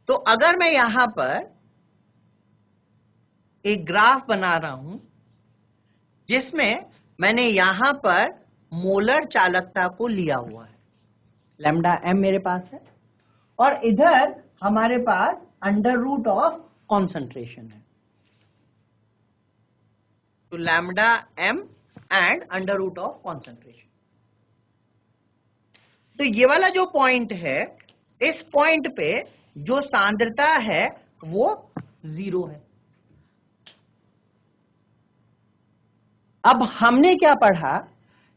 तो अगर मैं यहां पर एक ग्राफ बना रहा हूं जिसमें मैंने यहां पर मोलर चालकता को लिया हुआ है, लैम्डा m मेरे पास है, और इधर हमारे पास अंडर रूट ऑफ कॉन्सेंट्रेशन है, तो lambda m and under root of concentration. तो ये वाला जो पॉइंट है, इस पॉइंट पे जो सांद्रता है वो 0 है। अब हमने क्या पढ़ा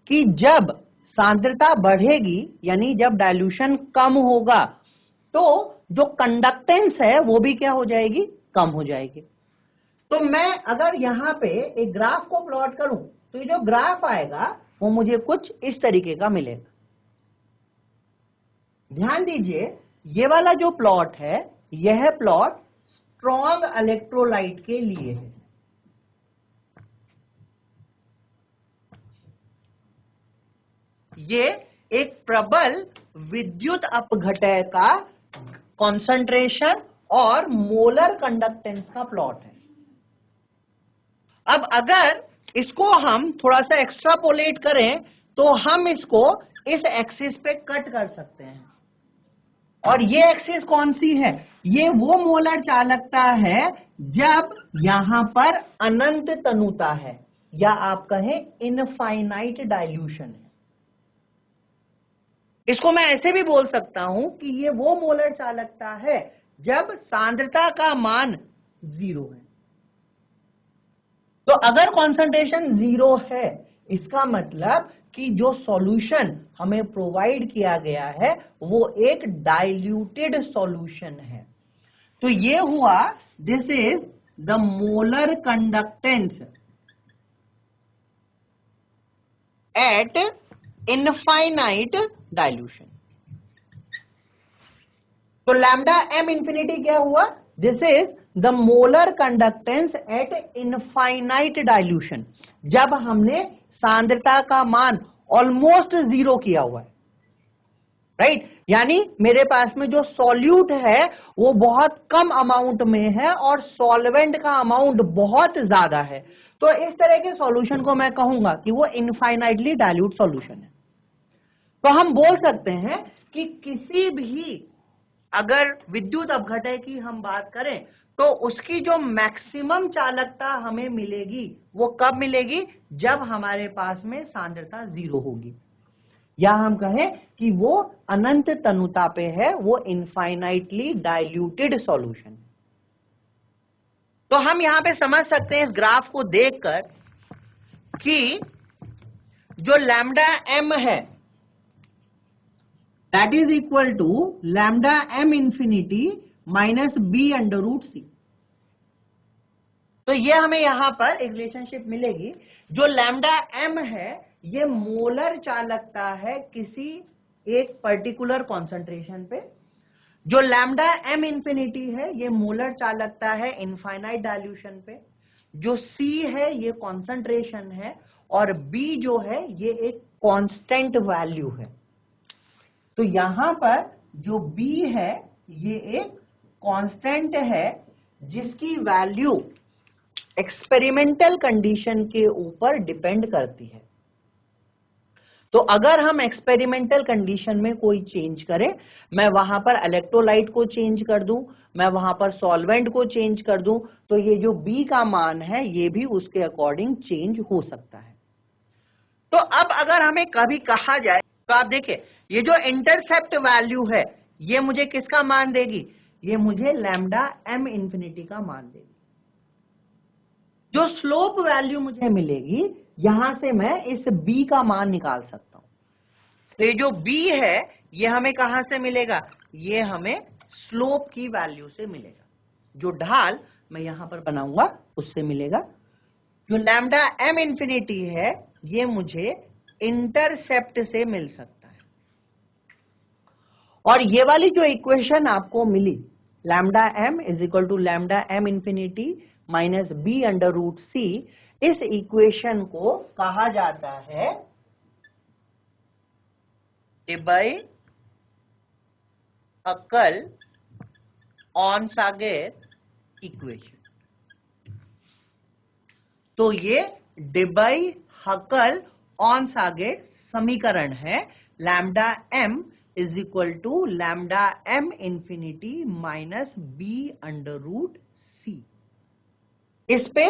कि जब सांद्रता बढ़ेगी, यानी जब डाइल्यूशन कम होगा, तो जो कंडक्टेंस है वो भी क्या हो जाएगी? कम हो जाएगी। तो मैं अगर यहां पे एक ग्राफ को प्लॉट करूं तो ये जो ग्राफ आएगा वो मुझे कुछ इस तरीके का मिलेगा। ध्यान दीजिए, ये वाला जो प्लॉट है यह प्लॉट स्ट्रॉन्ग इलेक्ट्रोलाइट के लिए है। ये एक प्रबल विद्युत अपघटय का कॉन्सेंट्रेशन और मोलर कंडक्टेंस का प्लॉट है। अब अगर इसको हम थोड़ा सा एक्स्ट्रापोलेट करें तो हम इसको इस एक्सिस पे कट कर सकते हैं, और ये एक्सिस कौन सी है? ये वो मोलर चालकता है जब यहां पर अनंत तनुता है, या आप कहें इनफाइनाइट डाइल्यूशन है। इसको मैं ऐसे भी बोल सकता हूं कि ये वो मोलर चालकता है जब सांद्रता का मान 0 है। तो अगर कॉन्सेंट्रेशन 0 है, इसका मतलब कि जो सॉल्यूशन हमें प्रोवाइड किया गया है वो एक डाइल्यूटेड सॉल्यूशन है। तो ये हुआ, this is the molar conductance eight infinite dilution. तो लैम्डा एम इंफिनिटी क्या हुआ? This is the molar conductance eight infinite dilution, जब हमने सांद्रता का मान ऑलमोस्ट 0 किया हुआ है, राइट? यानी मेरे पास में जो सॉल्यूट है वो बहुत कम अमाउंट में है और सॉल्वेंट का अमाउंट बहुत ज्यादा है। तो इस तरह के सॉल्यूशन को मैं कहूंगा कि वो इनफाइनाइटली डाइल्यूट सॉल्यूशन है। तो हम बोल सकते हैं कि किसी भी अगर विद्युत अपघटय की हम बात करें तो उसकी जो मैक्सिमम चालकता हमें मिलेगी वो कब मिलेगी? जब हमारे पास में सांद्रता 0 होगी, या हम कहें कि वो अनंत तनुता पे है, वो इनफाइनाइटली डाइल्यूटेड सॉल्यूशन है। तो हम यहां पे समझ सकते हैं इस ग्राफ को देखकर कि जो लैम्डा एम है that is equal to lambda M infinity minus B under root C. तो ये हमें यहां पर एक रिलेशनशिप मिलेगी। जो लैम्डा एम है ये मोलर चालकता है किसी एक पर्टिकुलर कॉन्सेंट्रेशन पे। जो लैम्डा एम इंफिनिटी है ये मोलर चालकता है इनफाइनाइट डाइल्यूशन पे। जो सी है ये कॉन्सेंट्रेशन है, और बी जो है ये एक कांस्टेंट वैल्यू है। तो यहां पर जो बी है ये एक कांस्टेंट है जिसकी वैल्यू एक्सपेरिमेंटल कंडीशन के ऊपर डिपेंड करती है। तो अगर हम एक्सपेरिमेंटल कंडीशन में कोई चेंज करें, मैं वहां पर इलेक्ट्रोलाइट को चेंज कर दूं, मैं वहां पर सॉल्वेंट को चेंज कर दूं, तो ये जो बी का मान है ये भी उसके अकॉर्डिंग चेंज हो सकता है। तो अब अगर हमें कभी कहा जाए तो आप देखिए ये जो इंटरसेप्ट वैल्यू है ये मुझे किसका मान देगी? ये मुझे लैम्डा एम इंफिनिटी का मान देगी। जो स्लोप वैल्यू मुझे मिलेगी यहां से मैं इस b का मान निकाल सकता हूं। तो ये जो b है ये हमें कहां से मिलेगा? ये हमें स्लोप की वैल्यू से मिलेगा। जो ढाल मैं यहां पर बनाऊंगा उससे मिलेगा। जो लैम्डा एम इंफिनिटी है ये मुझे इंटरसेप्ट से मिल सकता है। और ये वाली जो इक्वेशन आपको मिली lambda M is equal to lambda M infinity minus B under root C, इस इक्वेशन को कहा जाता है डेबाय-हक्कल-ऑन-सागर इक्वेशन। तो ये डेबाय-हक्कल-ऑन-सागर समीकरण है lambda M is equal to lambda M infinity minus B under root C. इस पे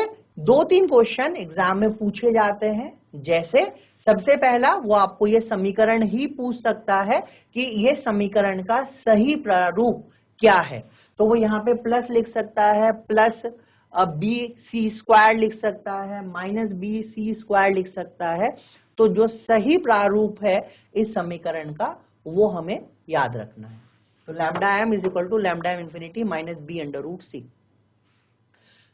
2-3 क्वेश्चन एग्जाम में पूछे जाते हैं। जैसे सबसे पहला वो आपको ये समीकरण ही पूछ सकता है कि ये समीकरण का सही प्रारूप क्या है। तो वो यहाँ पे प्लस लिख सकता है, प्लस बी सी स्क्वायर लिख सकता है, माइनस बी सी स्क्वायर लिख सकता है। तो जो सही प्रारूप है इस समीकरण का वो हमें याद रखना है। तो lambda M is equal to lambda M infinity minus B under root C.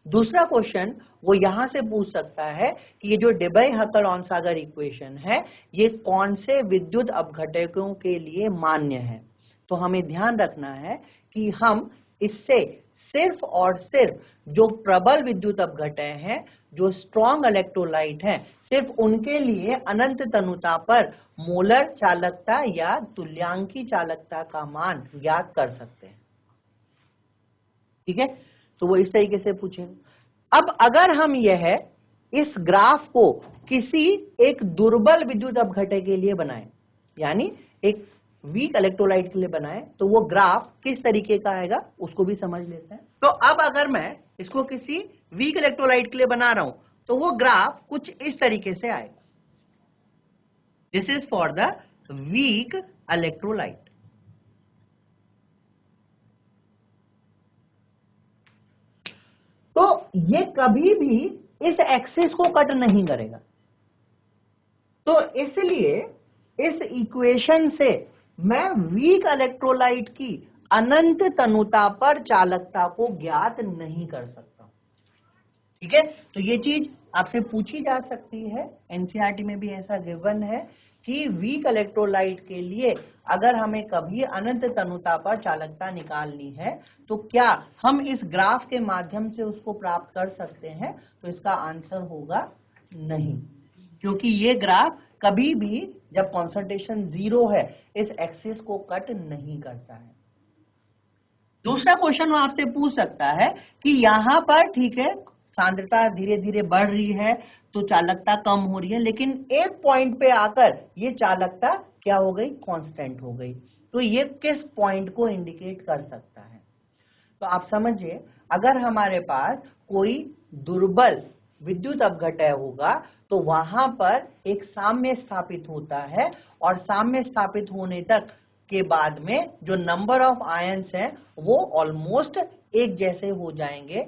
दूसरा क्वेश्चन वो यहां से पूछ सकता है कि ये जो डेबाय-हक्कल-ऑन-सागर इक्वेशन है ये कौन से विद्युत अपघटकों के लिए मान्य है। तो हमें ध्यान रखना है कि हम इससे सिर्फ और सिर्फ जो प्रबल विद्युत अपघटय हैं, जो स्ट्रॉन्ग इलेक्ट्रोलाइट हैं, सिर्फ उनके लिए अनंत तनुता पर मोलर चालकता या तुल्यांकी चालकता का मान ज्ञात कर सकते हैं। ठीक है, तो वो इस तरीके से पूछेंगे। अब अगर हम इस ग्राफ को किसी एक दुर्बल विद्युत अपघटय के लिए बनाएं, यानी एक वीक इलेक्ट्रोलाइट के लिए बनाएं, तो वो ग्राफ किस तरीके का आएगा उसको भी समझ लेते हैं। तो अब अगर मैं इसको किसी वीक इलेक्ट्रोलाइट के लिए बना रहा हूं तो वो ग्राफ कुछ इस तरीके से आएगा। This is for the weak electrolyte. तो ये कभी भी इस एक्सिस को कट नहीं करेगा, तो इसलिए इस इक्वेशन से मैं वीक इलेक्ट्रोलाइट की अनंत तनुता पर चालकता को ज्ञात नहीं कर सकता। ठीक है, तो ये चीज आपसे पूछी जा सकती है, एनसीईआरटी में भी ऐसा गिवन है कि वीक इलेक्ट्रोलाइट के लिए अगर हमें कभी अनंत तनुता पर चालकता निकालनी है तो क्या हम इस ग्राफ के माध्यम से उसको प्राप्त कर सकते हैं? तो इसका आंसर होगा नहीं, क्योंकि ये ग्राफ कभी भी जब कॉन्संट्रेशन 0 है इस एक्सिस को कट नहीं करता है। दूसरा क्वेश्चन वो आपसे पूछ सकता है कि यहां पर ठीक है सांद्रता धीरे धीरे बढ़ रही है तो चालकता कम हो रही है, लेकिन एक पॉइंट पे आकर ये चालकता क्या हो गई? कांस्टेंट हो गई। तो ये किस पॉइंट को इंडिकेट कर सकता है? तो आप समझिए, अगर हमारे पास कोई दुर्बल विद्युत अपघटय होगा तो वहां पर एक साम्य स्थापित होता है और साम्य स्थापित होने तक के बाद में जो नंबर ऑफ आयंस हैं वो ऑलमोस्ट एक जैसे हो जाएंगे,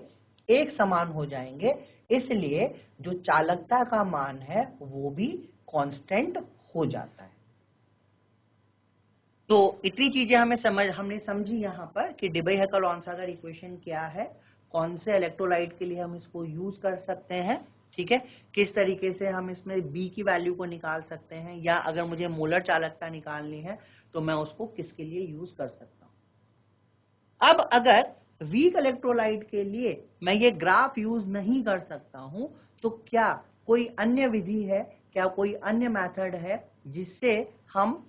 एक समान हो जाएंगे, इसलिए जो चालकता का मान है वो भी कांस्टेंट हो जाता है। तो इतनी चीजें हमने समझी यहाँ पर कि डेबाय-हैकल-ऑनसागर इक्वेशन क्या है, कौन से इलेक्ट्रोलाइट के लिए हम इसको यूज कर सकते हैं, ठीक है, किस तरीके से हम इसमें B की वैल्यू को निकाल सकते हैं, या अगर मुझे मोलर चालकता निकालनी है तो मैं उसको किसके लिए यूज कर सकता हूं। अब अगर वीक इलेक्ट्रोलाइट के लिए मैं ये ग्राफ यूज नहीं कर सकता हूं तो क्या कोई अन्य विधि है, क्या कोई अन्य मेथड है जिससे हम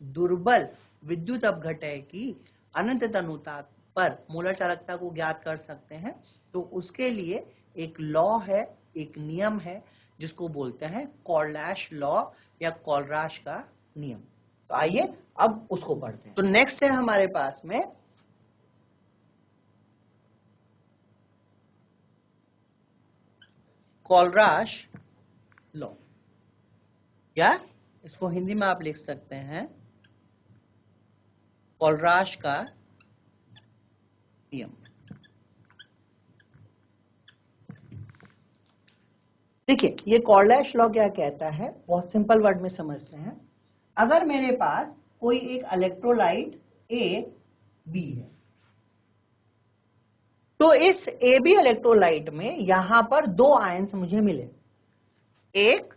दुर्बल विद्युत अपघटय की अनंत तनुता पर मोलर चालकता को ज्ञात कर सकते हैं? तो उसके लिए एक लॉ है, एक नियम है जिसको बोलते हैं कॉलरैश लॉ या कॉलरैश का नियम। तो आइए अब उसको पढ़ते हैं। तो नेक्स्ट है हमारे पास में कॉलरैश लॉ, या इसको हिंदी में आप लिख सकते हैं कॉलरैश का नियम। देखिए, ये कॉलरैश लॉ क्या कहता है, बहुत सिंपल वर्ड में समझते हैं। अगर मेरे पास कोई एक इलेक्ट्रोलाइट ए बी है तो इस ए बी इलेक्ट्रोलाइट में यहां पर दो आयंस मुझे मिले, एक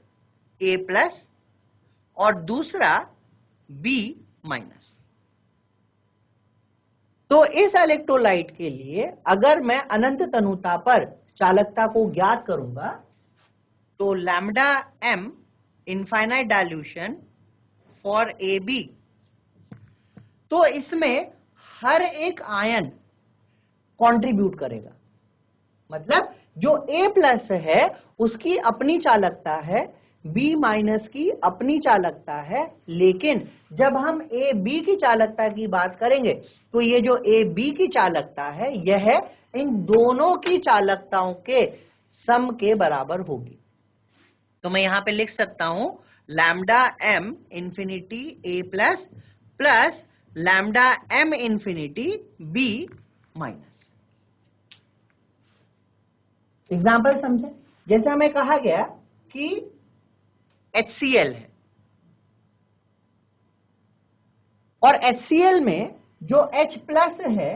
A+ और दूसरा B-। तो इस इलेक्ट्रोलाइट के लिए अगर मैं अनंत तनुता पर चालकता को ज्ञात करूंगा तो lambda m infinite dilution for AB, तो इसमें हर एक आयन कंट्रीब्यूट करेगा। मतलब जो A+ है उसकी अपनी चालकता है, B- की अपनी चालकता है, लेकिन जब हम AB की चालकता की बात करेंगे तो ये जो AB की चालकता है यह इन दोनों की चालकताओं के सम के बराबर होगी। तो मैं यहां पे लिख सकता हूं lambda m infinity A+ plus lambda m infinity B-। Example समझे, जैसे हमें कहा गया कि HCl है और HCl में जो H+ है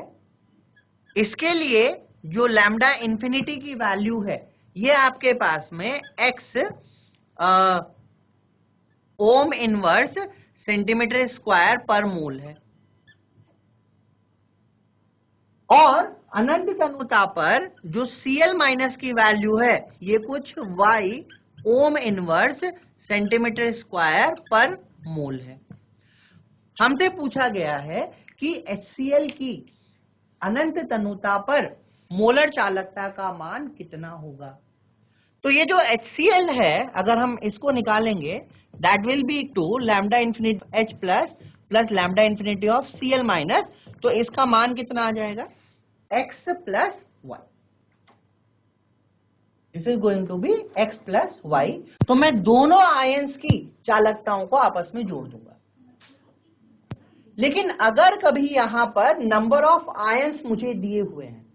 इसके लिए जो लैम्डा इंफिनिटी की वैल्यू है ये आपके पास में x ohm inverse centimetre square पर मोल है, और अनंत तनुता पर जो Cl माइनस की वैल्यू है ये कुछ y ohm inverse centimetre square पर मोल है। हमसे पूछा गया है कि HCl की अनंत तनुता पर मोलर चालकता का मान कितना होगा। तो ये जो HCl है अगर हम इसको निकालेंगे that will be two lambda infinity H plus lambda infinity of Cl minus, तो इसका मान कितना आ जाएगा x plus y। This is going to be x plus y। तो मैं दोनों आयंस की चालकताओं को आपस में जोड़ दूंगा। लेकिन अगर कभी यहां पर नंबर ऑफ आयंस मुझे दिए हुए हैं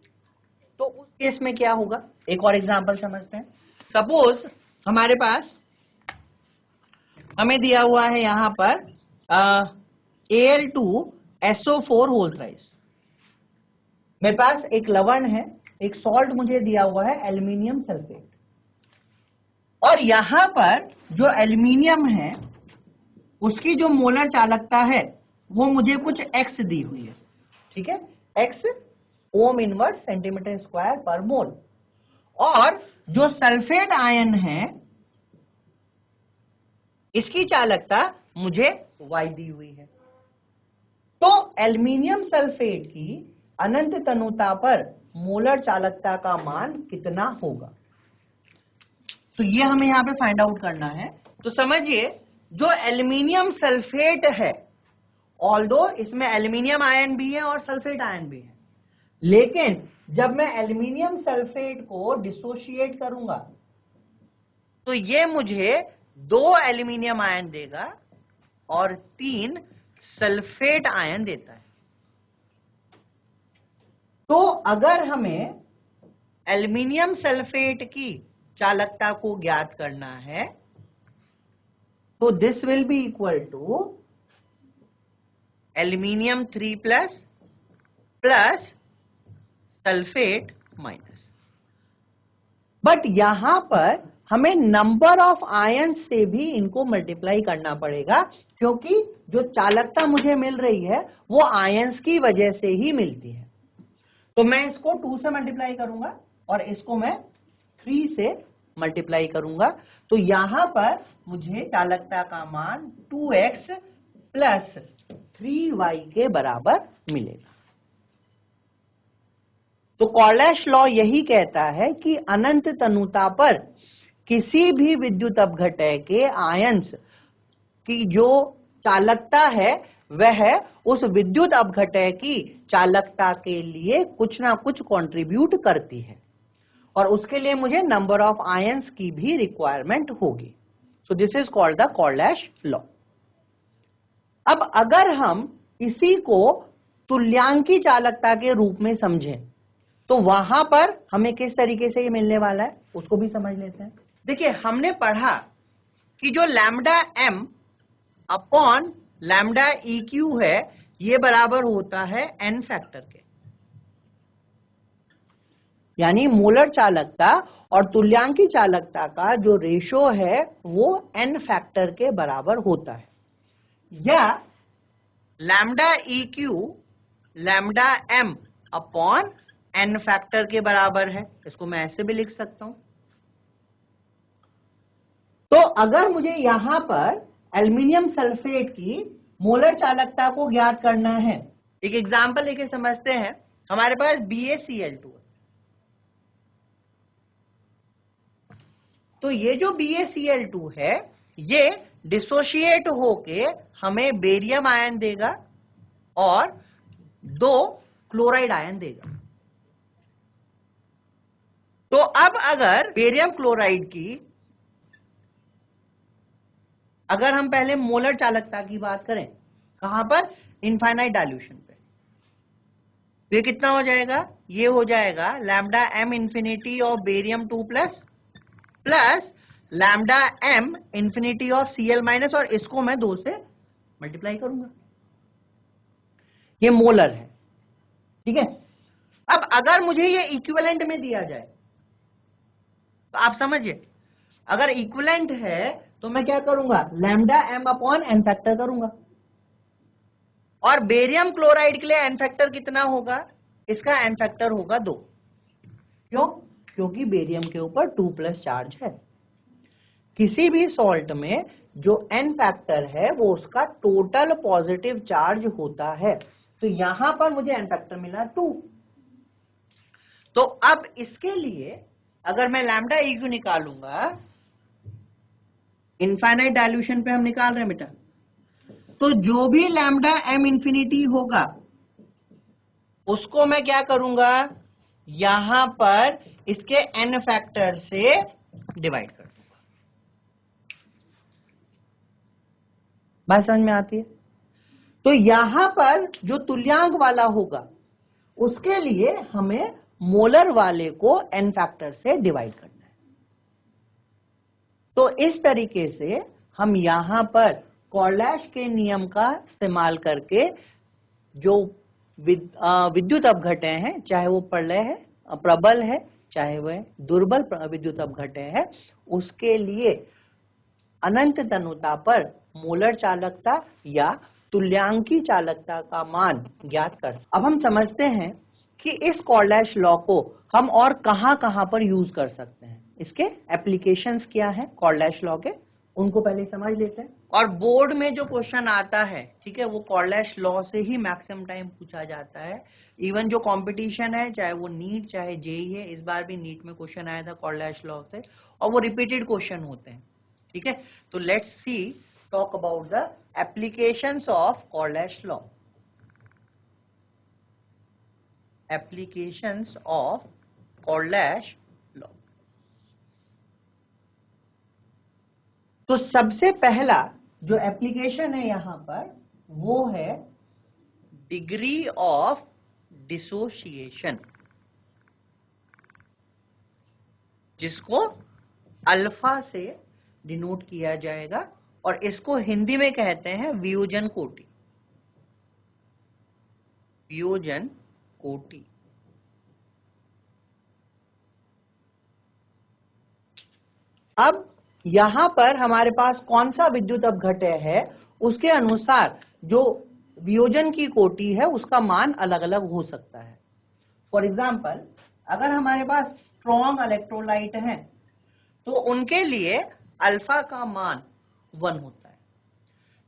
तो उस केस में क्या होगा, एक और एग्जांपल समझते हैं। सपोज हमारे पास हमें दिया हुआ है यहां पर Al2SO4 होल थ्राइस। मेरे पास एक लवण है, एक सॉल्ट मुझे दिया हुआ है एल्यूमिनियम सल्फेट, और यहां पर जो एल्यूमिनियम है उसकी जो मोलर चालकता है वो मुझे कुछ x दी हुई है, ठीक है, x ohm inverse centimetre square पर मोल। और जो सल्फेट आयन है इसकी चालकता मुझे y दी हुई है। तो एल्यूमिनियम सल्फेट की अनंत तनुता पर मोलर चालकता का मान कितना होगा, तो ये हमें यहां पे फाइंड आउट करना है। तो समझिए जो एल्यूमिनियम सल्फेट है, ऑल्दो इसमें एल्यूमिनियम आयन भी है और सल्फेट आयन भी है, लेकिन जब मैं एल्यूमिनियम सल्फेट को डिसोशिएट करूंगा तो ये मुझे 2 एल्यूमिनियम आयन देगा और 3 सल्फेट आयन देता है। तो अगर हमें एल्यूमिनियम सल्फेट की चालकता को ज्ञात करना है तो this will be equal to aluminium 3 plus sulphate minus. But यहां पर हमें नंबर ऑफ आयंस से भी इनको मल्टीप्लाई करना पड़ेगा, क्योंकि जो चालकता मुझे मिल रही है वो आयंस की वजह से ही मिलती है। तो मैं इसको 2 से मल्टीप्लाई करूंगा और इसको मैं 3 से मल्टीप्लाई करूंगा, तो यहां पर मुझे चालकता का मान 2x प्लस 3y के बराबर मिलेगा। तो कॉर्लेश लॉ यही कहता है कि अनंत तनुता पर किसी भी विद्युत अपघटय के आयंस की जो चालकता है वह उस विद्युत अपघटय की चालकता के लिए कुछ ना कुछ कंट्रीब्यूट करती है, और उसके लिए मुझे नंबर ऑफ आयंस की भी रिक्वायरमेंट होगी। So this is called the Kohlrausch law. अब अगर हम इसी को तुल्यांकी चालकता के रूप में समझें तो वहां पर हमें किस तरीके से ये मिलने वाला है उसको भी समझ लेते हैं। देखिए हमने पढ़ा कि जो lambda m upon lambda EQ है ये बराबर होता है n फैक्टर के, यानी मोलर चालकता और तुल्यांकी चालकता का जो रेशो है वो n फैक्टर के बराबर होता है, या lambda EQ lambda m upon n factor के बराबर है। इसको मैं ऐसे भी लिख सकता हूं। तो अगर मुझे यहां पर एल्यूमिनियम सल्फेट की मोलर चालकता को ज्ञात करना है, एक एग्जांपल लेके समझते हैं। हमारे पास BaCl2 है, तो ये जो BaCl2 है ये डिसोशिएट होके हमें बेरियम आयन देगा और 2 क्लोराइड आयन देगा। तो अब अगर बेरियम क्लोराइड की अगर हम पहले मोलर चालकता की बात करें, कहां पर, इनफाइनाइट डाइल्यूशन पे, तो ये कितना हो जाएगा, ये हो जाएगा lambda m infinity of barium 2 plus lambda m infinity of Cl minus, और इसको मैं 2 से मल्टीप्लाई करूंगा। ये मोलर है, ठीक है। अब अगर मुझे ये इक्विवेलेंट में दिया जाए तो आप समझिए, अगर इक्विवेलेंट है तो मैं क्या करूंगा, lambda m upon n factor करूंगा, और बेरियम क्लोराइड के लिए n फैक्टर कितना होगा, इसका n फैक्टर होगा 2। क्यों? क्योंकि बेरियम के ऊपर 2+ चार्ज है। किसी भी सॉल्ट में जो n फैक्टर है वो उसका टोटल पॉजिटिव चार्ज होता है। तो यहां पर मुझे n फैक्टर मिला 2। तो अब इसके लिए अगर मैं लैम्डा EQ निकालूंगा, इनफाइनाइट डाइल्यूशन पे हम निकाल रहे हैं बेटा, तो जो भी लैम्डा m इंफिनिटी होगा उसको मैं क्या करूंगा, यहां पर इसके n फैक्टर से डिवाइड कर दूंगा। बात समझ में आती है? तो यहां पर जो तुल्यांक वाला होगा उसके लिए हमें मोलर वाले को n फैक्टर से डिवाइड करना है। तो इस तरीके से हम यहां पर कॉर्लैश के नियम का इस्तेमाल करके जो विद्युत अपघटय हैं, चाहे वो प्रबल है चाहे वह दुर्बल विद्युत अपघटय है, उसके लिए अनंत तनुता पर मोलर चालकता या तुल्यांकी चालकता का मान ज्ञात कर। अब हम समझते हैं कि इस कॉर्लैश लॉ को हम और कहां पर यूज कर सकते हैं, इसके एप्लीकेशंस क्या हैं कॉर्लैश लॉ के, उनको पहले समझ लेते हैं। और बोर्ड में जो क्वेश्चन आता है, ठीक है, वो कॉर्लैश लॉ से ही मैक्सिमम टाइम पूछा जाता है। इवन जो कंपटीशन है, चाहे वो नीट चाहे जेईई है, इस बार भी नीट में क्वेश्चन आया था कॉर्लैश लॉ से, और वो रिपीटेड क्वेश्चन होते हैं। ठीक है, तो let's see talk about the applications of Kohlrausch law. Applications of Kohlrausch law. तो सबसे पहला जो एप्लीकेशन है यहां पर वो है डिग्री ऑफ डिसोसिएशन, जिसको अल्फा से डिनोट किया जाएगा, और इसको हिंदी में कहते हैं वियोजन कोटि। वियोजन कोटि। अब यहां पर हमारे पास कौन सा विद्युत अपघटय है, उसके अनुसार जो वियोजन की कोटि है उसका मान अलग अलग हो सकता है। फॉर एग्जाम्पल, अगर हमारे पास स्ट्रॉन्ग इलेक्ट्रोलाइट है तो उनके लिए अल्फा का मान 1 होता है,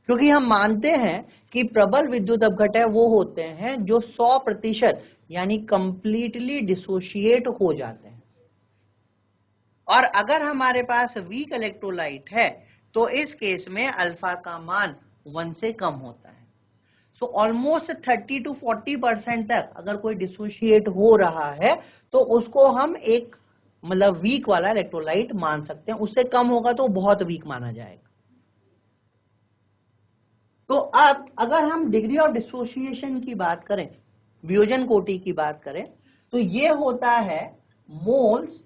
क्योंकि हम मानते हैं कि प्रबल विद्युत अपघटय वो होते हैं जो 100% यानी कंप्लीटली डिसोशिएट हो जाते हैं। और अगर हमारे पास वीक इलेक्ट्रोलाइट है तो इस केस में अल्फा का मान 1 से कम होता है। सो ऑलमोस्ट 30 to 40% तक अगर कोई डिसोशिएट हो रहा है तो उसको हम एक मतलब वीक वाला इलेक्ट्रोलाइट मान सकते हैं, उससे कम होगा तो बहुत वीक माना जाएगा। तो अब अगर हम डिग्री ऑफ डिसोसिएशन की बात करें, वियोजन कोटि की बात करें, तो ये होता है moles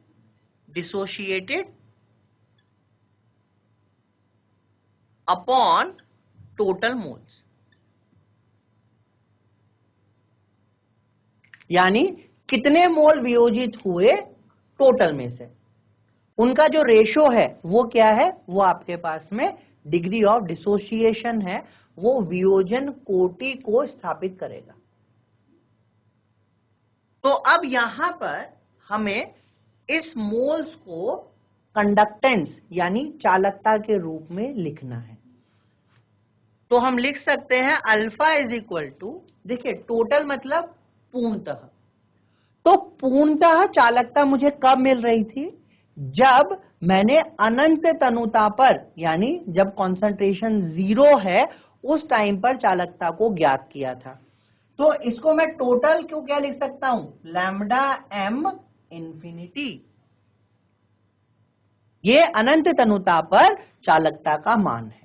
dissociated upon total moles, यानी कितने मोल वियोजित हुए टोटल में से, उनका जो रेशो है वो क्या है, वो आपके पास में डिग्री ऑफ डिसोसिएशन है, वो वियोजन कोटि को स्थापित करेगा। तो अब यहां पर हमें इस मोल्स को कंडक्टेंस यानी चालकता के रूप में लिखना है। तो हम लिख सकते हैं अल्फा इज इक्वल टू, देखिए टोटल मतलब पूर्णतः, तो पूर्णतः चालकता मुझे कब मिल रही थी, जब मैंने अनंत तनुता पर यानी जब कॉन्सेंट्रेशन 0 है उस टाइम पर चालकता को ज्ञात किया था। तो इसको मैं टोटल क्यों क्या लिख सकता हूं, लैम्डा m इंफिनिटी, ये अनंत तनुता पर चालकता का मान है।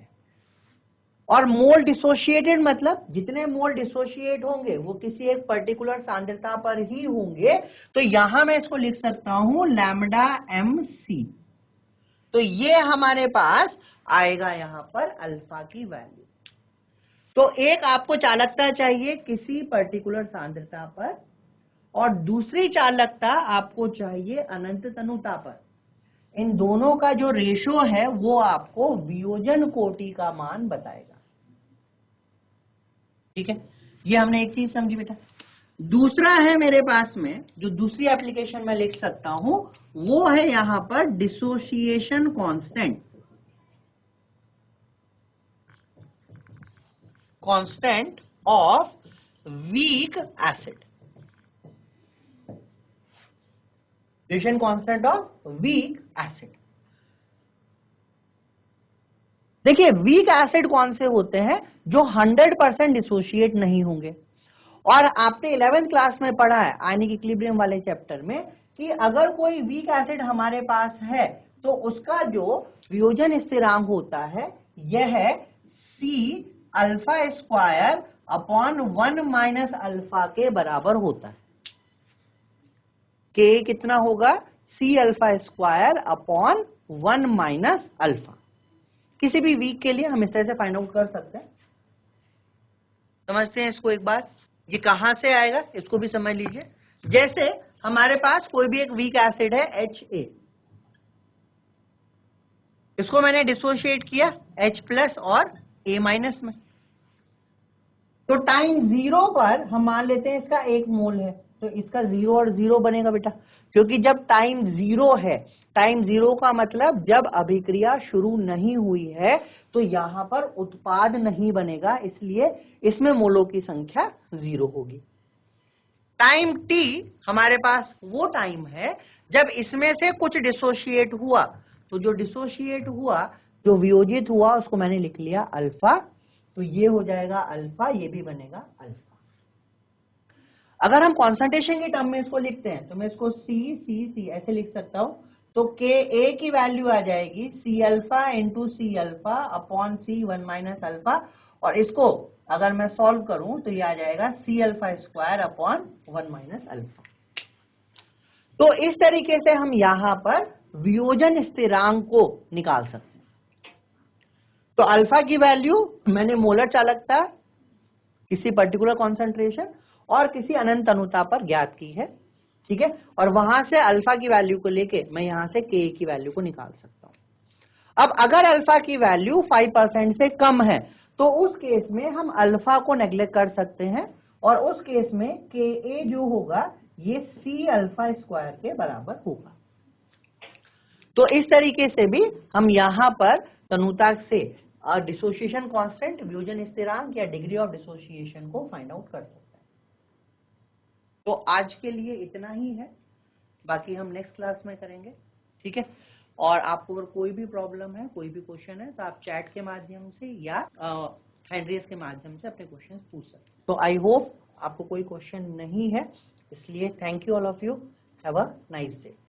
और मोल डिसोशिएटेड मतलब जितने मोल डिसोशिएट होंगे वो किसी एक पर्टिकुलर सांद्रता पर ही होंगे, तो यहां मैं इसको लिख सकता हूं लैम्डा mc। तो ये हमारे पास आएगा यहां पर अल्फा की वैल्यू। तो एक आपको चालकता चाहिए किसी पर्टिकुलर सांद्रता पर और दूसरी चालकता आपको चाहिए अनंत तनुता पर। इन दोनों का जो रेशो है वो आपको वियोजन कोटि का मान बताएगा। ठीक है, ये हमने एक चीज समझी बेटा। दूसरा है मेरे पास में जो दूसरी एप्लीकेशन में लिख सकता हूं वो है यहां पर dissociation constant of weak acid. Dissociation constant of weak acid. देखिए वीक एसिड कौन से होते हैं? जो 100% डिसोशिएट नहीं होंगे। और आपने 11th क्लास में पढ़ा है आयनिक इक्विलिब्रियम वाले चैप्टर में कि अगर कोई वीक एसिड हमारे पास है तो उसका जो वियोजन स्थिरांक होता है यह है C alpha square upon 1 minus alpha के बराबर होता है। K कितना होगा? C alpha square upon 1 minus alpha. किसी भी वीक के लिए हम इस तरह से फाइंड आउट कर सकते हैं। समझते हैं इसको एक बार? ये कहां से आएगा इसको भी समझ लीजिए। जैसे हमारे पास कोई भी एक वीक एसिड है HA, इसको मैंने डिसोशिएट किया H प्लस और A माइनस में, तो टाइम 0 पर हम मान लेते हैं इसका 1 मोल है, तो इसका 0 और 0 बनेगा बेटा, क्योंकि जब टाइम 0 है, टाइम 0 का मतलब जब अभिक्रिया शुरू नहीं हुई है तो यहां पर उत्पाद नहीं बनेगा, इसलिए इसमें मोलों की संख्या 0 होगी। टाइम t हमारे पास वो टाइम है जब इसमें से कुछ डिसोशिएट हुआ, तो जो डिसोशिएट हुआ, जो वियोजित हुआ, उसको मैंने लिख लिया अल्फा, तो ये हो जाएगा अल्फा, ये भी बनेगा अल्फा। अगर हम कॉन्सेंट्रेशन के टर्म में इसको लिखते हैं तो मैं इसको C ऐसे लिख सकता हूं, तो Ka की वैल्यू आ जाएगी C alpha into C alpha upon C 1 minus alpha, और इसको अगर मैं सॉल्व करूं तो ये आ जाएगा C alpha square upon 1 minus alpha. तो इस तरीके से हम यहां पर वियोजन स्थिरांक को निकाल सकते हैं। तो अल्फा की वैल्यू मैंने मोलर चालकता, किसी पर्टिकुलर कॉन्सेंट्रेशन और किसी अनंत अनुता पर ज्ञात की है, ठीक है, और वहां से अल्फा की वैल्यू को लेके मैं यहां से Ka की वैल्यू को निकाल सकता हूं। अब अगर अल्फा की वैल्यू 5% से कम है तो उस केस में हम अल्फा को नेग्लेक्ट कर सकते हैं, और उस केस में Ka जो होगा ये C अल्फा स्क्वायर के बराबर होगा। तो इस तरीके से भी हम यहां पर तनुता से डिसोसिएशन कांस्टेंट, वियोजन स्थिरांक या डिग्री ऑफ डिसोसिएशन को फाइंड आउट कर सकते हैं। तो आज के लिए इतना ही है, बाकी हम नेक्स्ट क्लास में करेंगे, ठीक है। और आपको अगर कोई भी प्रॉब्लम है, कोई भी क्वेश्चन है, तो आप चैट के माध्यम से या हैंड रेज के माध्यम से अपने क्वेश्चन पूछ सकते हैं। तो आई होप आपको कोई क्वेश्चन नहीं है, इसलिए thank you all of you, have a nice day.